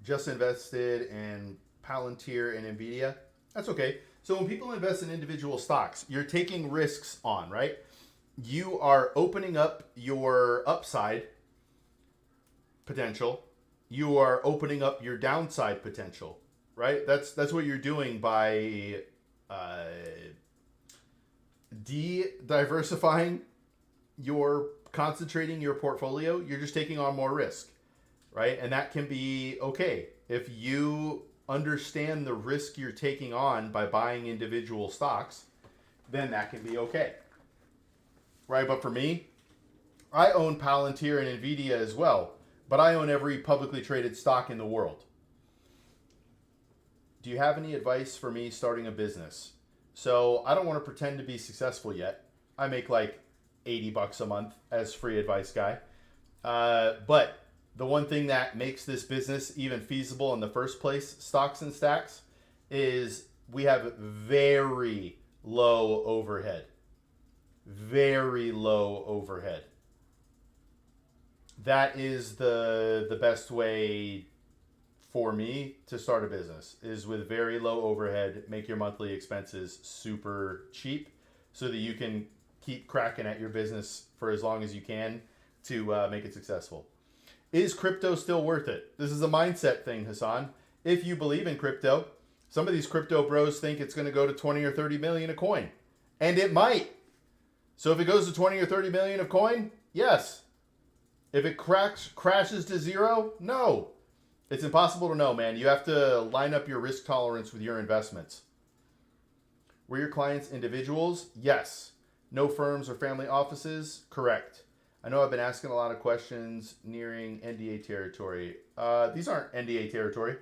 Speaker 1: Just invested in Palantir and Nvidia. That's okay. So when people invest in individual stocks, you're taking risks on, right? You are opening up your upside potential. You are opening up your downside potential, right? That's what you're doing by diversifying concentrating your portfolio. You're just taking on more risk. Right? And that can be okay. If you understand the risk you're taking on by buying individual stocks, then that can be okay. Right? But for me, I own Palantir and Nvidia as well, but I own every publicly traded stock in the world. Do you have any advice for me starting a business? So I don't want to pretend to be successful yet. I make like $80 a month as free advice guy. But the one thing that makes this business even feasible in the first place, Stocks and Stacks, is we have very low overhead. Very low overhead. That is the best way for me to start a business, is with very low overhead, make your monthly expenses super cheap so that you can keep cracking at your business for as long as you can to make it successful. Is crypto still worth it? This is a mindset thing, Hassan. If you believe in crypto, some of these crypto bros think it's going to go to 20 or 30 million a coin. And it might. So if it goes to 20 or 30 million a coin, yes. If it crashes to zero, no. It's impossible to know, man. You have to line up your risk tolerance with your investments. Were your clients individuals? Yes. No firms or family offices? Correct. I know I've been asking a lot of questions nearing NDA territory. These aren't NDA territory.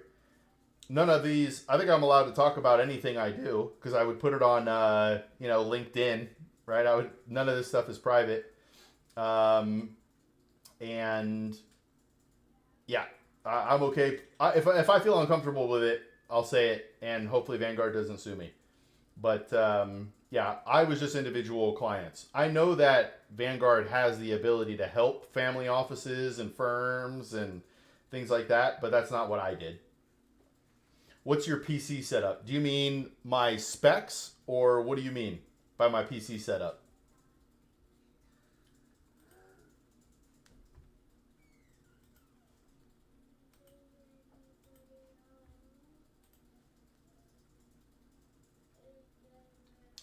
Speaker 1: None of these. I think I'm allowed to talk about anything I do because I would put it on, LinkedIn, right? I would. None of this stuff is private. Um, and yeah, I'm okay. If I feel uncomfortable with it, I'll say it, and hopefully Vanguard doesn't sue me. But yeah, I was just individual clients. I know that Vanguard has the ability to help family offices and firms and things like that, but that's not what I did. What's your PC setup? Do you mean my specs, or what do you mean by my PC setup?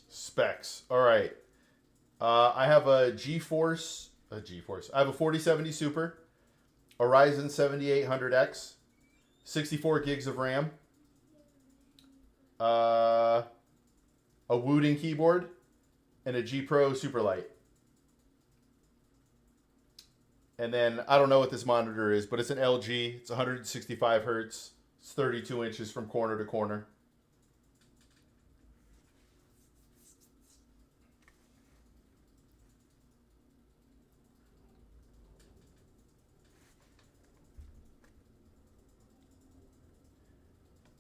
Speaker 1: Specs. All right. I have a GeForce, I have a 4070 Super, a Ryzen 7800X, 64 gigs of RAM, uh, a Wooting keyboard, and a G Pro Superlight. And then I don't know what this monitor is, but it's an LG. It's 165 hertz. It's 32 inches from corner to corner.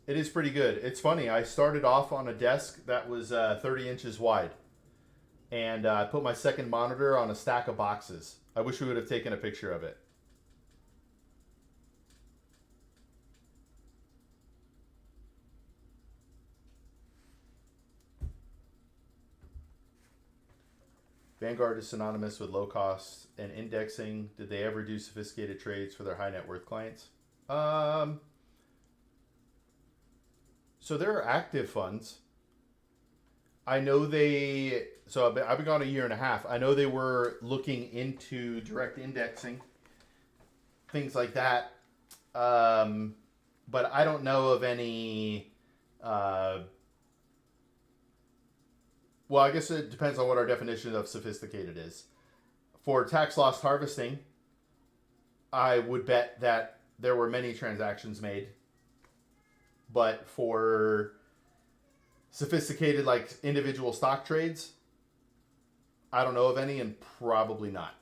Speaker 1: It is pretty good. It's funny. I started off on a desk that was 30 inches wide, and I put my second monitor on a stack of boxes. I wish we would have taken a picture of it. Vanguard is synonymous with low cost and indexing. Did they ever do sophisticated trades for their high net worth clients? Um, so there are active funds. I know they. So I've been gone a year and a half. I know they were looking into direct indexing, things like that. Um, but I don't know of any. Uh, well, I guess it depends on what our definition of sophisticated is. For tax loss harvesting, I would bet that there were many transactions made. But for sophisticated, like individual stock trades, I don't know of any, and probably not.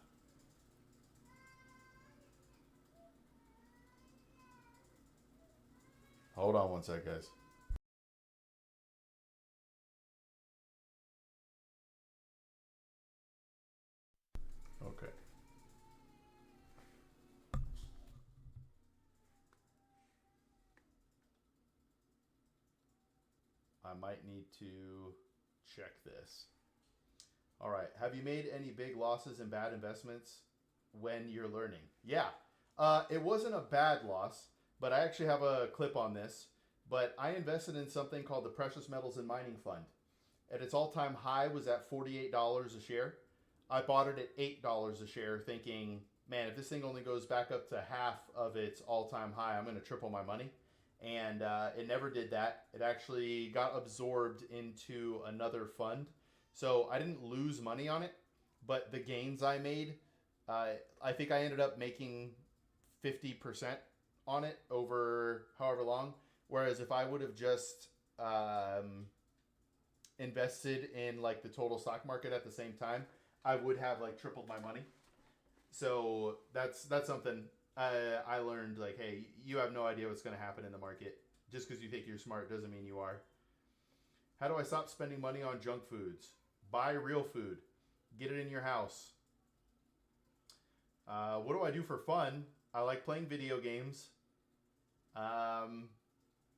Speaker 1: Hold on one sec, guys. Okay. I might need to check this. All right. Have you made any big losses in bad investments when you're learning? Yeah. It wasn't a bad loss, but I actually have a clip on this. But I invested in something called the Precious Metals and Mining Fund. At its all time high was at $48 a share. I bought it at $8 a share, thinking, man, if this thing only goes back up to half of its all time high, I'm going to triple my money. And it never did that. It actually got absorbed into another fund. So I didn't lose money on it, but the gains I made, I think I ended up making 50% on it over however long. Whereas if I would have just invested in like the total stock market at the same time, I would have like tripled my money. So that's something I learned. Like, hey, you have no idea what's going to happen in the market. Just because you think you're smart doesn't mean you are. How do I stop spending money on junk foods? Buy real food. Get it in your house. What do I do for fun? I like playing video games. Um,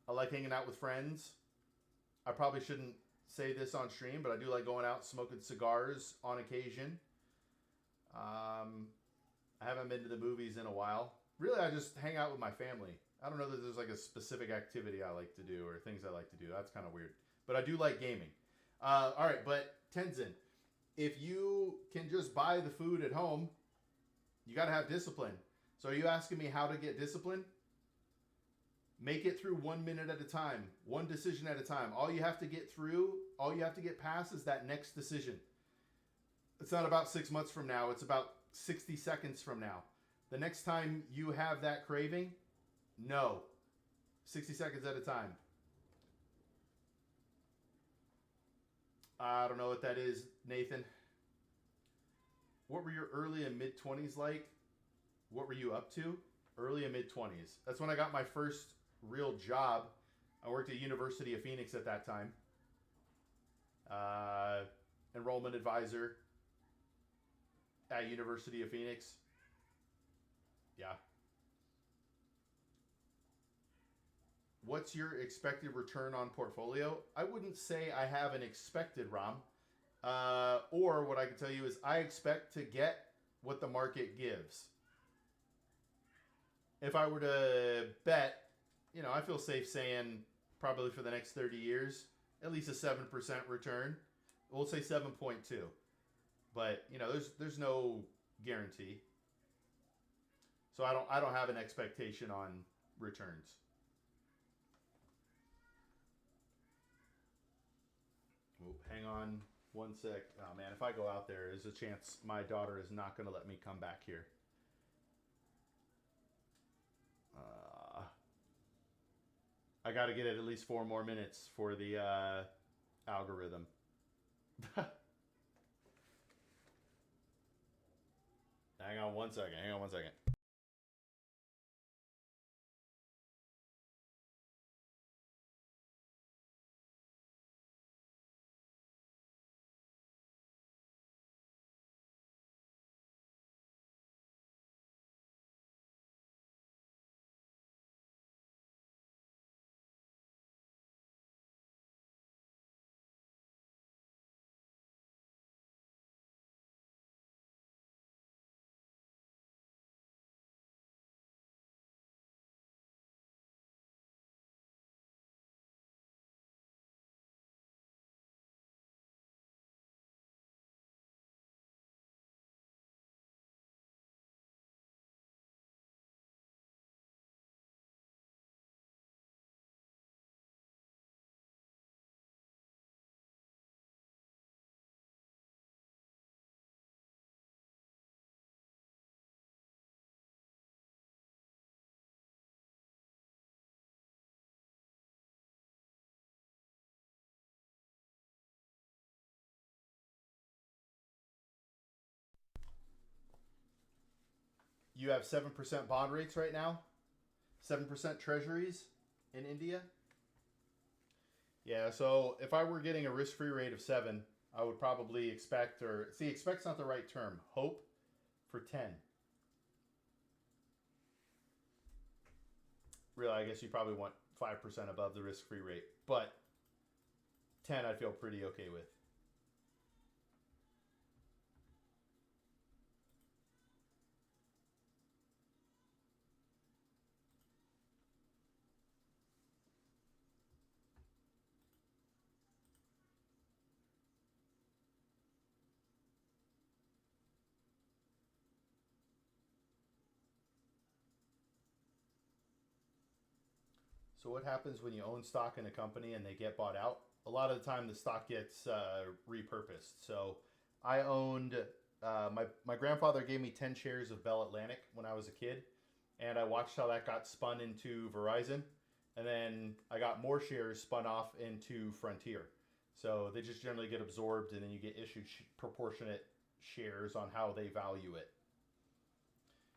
Speaker 1: I like hanging out with friends. I probably shouldn't say this on stream, but I do like going out smoking cigars on occasion. Um, I haven't been to the movies in a while. Really, I just hang out with my family. I don't know that there's like a specific activity I like to do or things I like to do. That's kind of weird. But I do like gaming. All right, but Tenzin, if you can just buy the food at home, you got to have discipline. So are you asking me how to get discipline? Make it through 1 minute at a time, one decision at a time. All you have to get through, all you have to get past is that next decision. It's not about 6 months from now. It's about 60 seconds from now. The next time you have that craving, no. 60 seconds at a time. I don't know what that is, Nathan. What were your early and mid 20s like? What were you up to? Early and mid 20s. That's when I got my first real job. I worked at University of Phoenix at that time. Enrollment advisor at University of Phoenix. Yeah. What's your expected return on portfolio? I wouldn't say I have an expected ROM. Or what I can tell you is I expect to get what the market gives. If I were to bet, I feel safe saying probably for the next 30 years, at least a 7% return. We'll say 7.2. But, there's no guarantee. So I don't have an expectation on returns. Oh, hang on one sec. Oh man, if I go out there, there's a chance my daughter is not going to let me come back here. I got to get at least 4 more minutes for the algorithm. Hang on one second. You have 7% bond rates right now, 7% treasuries in India. Yeah, so if I were getting a risk-free rate of 7, I would probably expect's not the right term, hope for 10. Really, I guess you probably want 5% above the risk-free rate, but 10 I feel pretty okay with. So what happens when you own stock in a company and they get bought out? A lot of the time the stock gets repurposed. So I owned, my grandfather gave me 10 shares of Bell Atlantic when I was a kid. And I watched how that got spun into Verizon. And then I got more shares spun off into Frontier. So they just generally get absorbed and then you get issued proportionate shares on how they value it.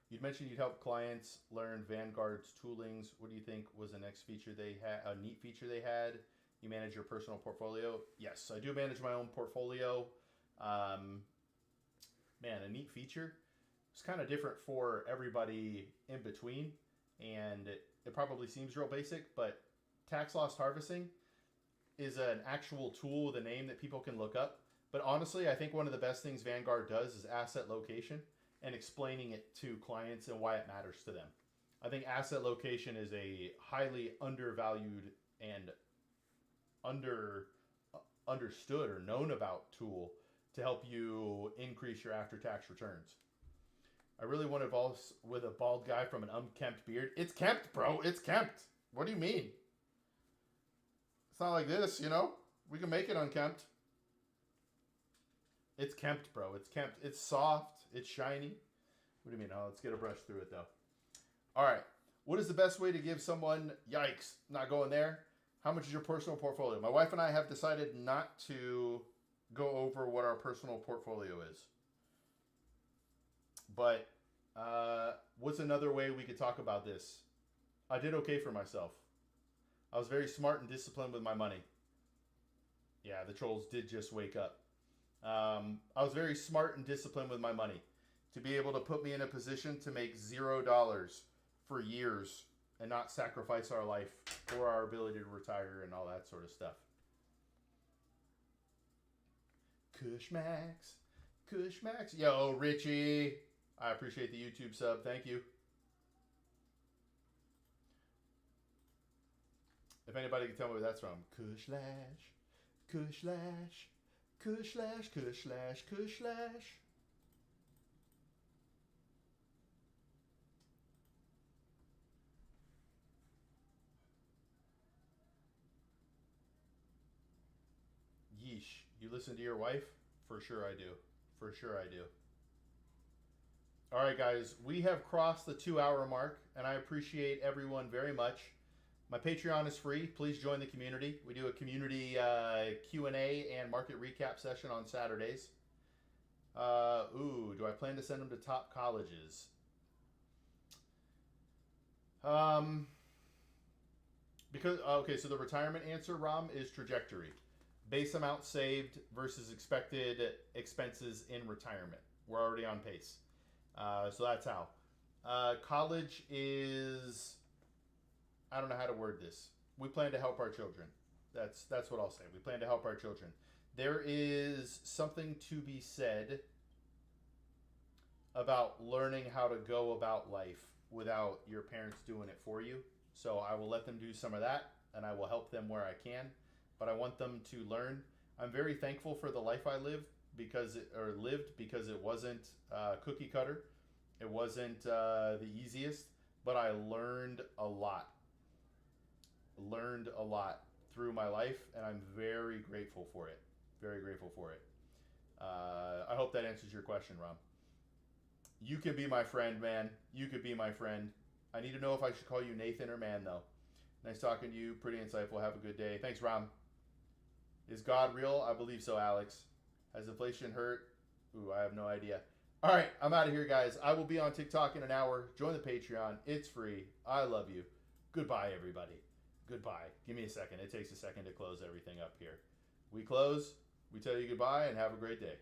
Speaker 1: You'd mentioned you'd help clients learn Vanguard's toolings. What do you think was the next feature they had? A neat feature they had? You manage your personal portfolio? Yes, I do manage my own portfolio. Man, a neat feature. It's kind of different for everybody in between, and it probably seems real basic, but tax loss harvesting is an actual tool with a name that people can look up. But honestly, I think one of the best things Vanguard does is asset location and explaining it to clients and why it matters to them. I think asset location is a highly undervalued and understood or known about tool to help you increase your after-tax returns. I really want to evolve with a bald guy from an unkempt beard. It's kempt, bro. It's kempt. What do you mean? It's not like this, We can make it unkempt. It's kempt, bro. It's kempt. It's soft. It's shiny. What do you mean? Oh, let's get a brush through it though. All right. What is the best way to give someone, yikes, not going there? How much is your personal portfolio? My wife and I have decided not to go over what our personal portfolio is. But what's another way we could talk about this? I did okay for myself. I was very smart and disciplined with my money. Yeah, the trolls did just wake up. I was very smart and disciplined with my money to be able to put me in a position to make $0 for years and not sacrifice our life or our ability to retire and all that sort of stuff. Cushmax. Cushmax. Yo, Richie. I appreciate the YouTube sub. Thank you. If anybody can tell me where that's from. Kushlash. Kushlash. Kushlash. Kushlash. Kushlash. Yeesh. You listen to your wife? For sure I do. For sure I do. All right, guys. We have crossed the 2-hour mark, and I appreciate everyone very much. My Patreon is free. Please join the community. We do a community Q&A and market recap session on Saturdays. Do I plan to send them to top colleges? So the retirement answer, Rom, is trajectory. Base amount saved versus expected expenses in retirement. We're already on pace. So that's how. College is, I don't know how to word this. We plan to help our children. That's what I'll say. We plan to help our children. There is something to be said about learning how to go about life without your parents doing it for you. So I will let them do some of that, and I will help them where I can. But I want them to learn. I'm very thankful for the life I lived because it wasn't cookie cutter. It wasn't the easiest, but I learned a lot. Learned a lot through my life, and I'm very grateful for it. Very grateful for it. I hope that answers your question, Rom. You could be my friend, man. You could be my friend. I need to know if I should call you Nathan or man, though. Nice talking to you. Pretty insightful. Have a good day. Thanks, Rom. Is God real? I believe so, Alex. Has inflation hurt? Ooh, I have no idea. All right, I'm out of here, guys. I will be on TikTok in an hour. Join the Patreon. It's free. I love you. Goodbye, everybody. Goodbye. Give me a second. It takes a second to close everything up here. We close. We tell you goodbye and have a great day.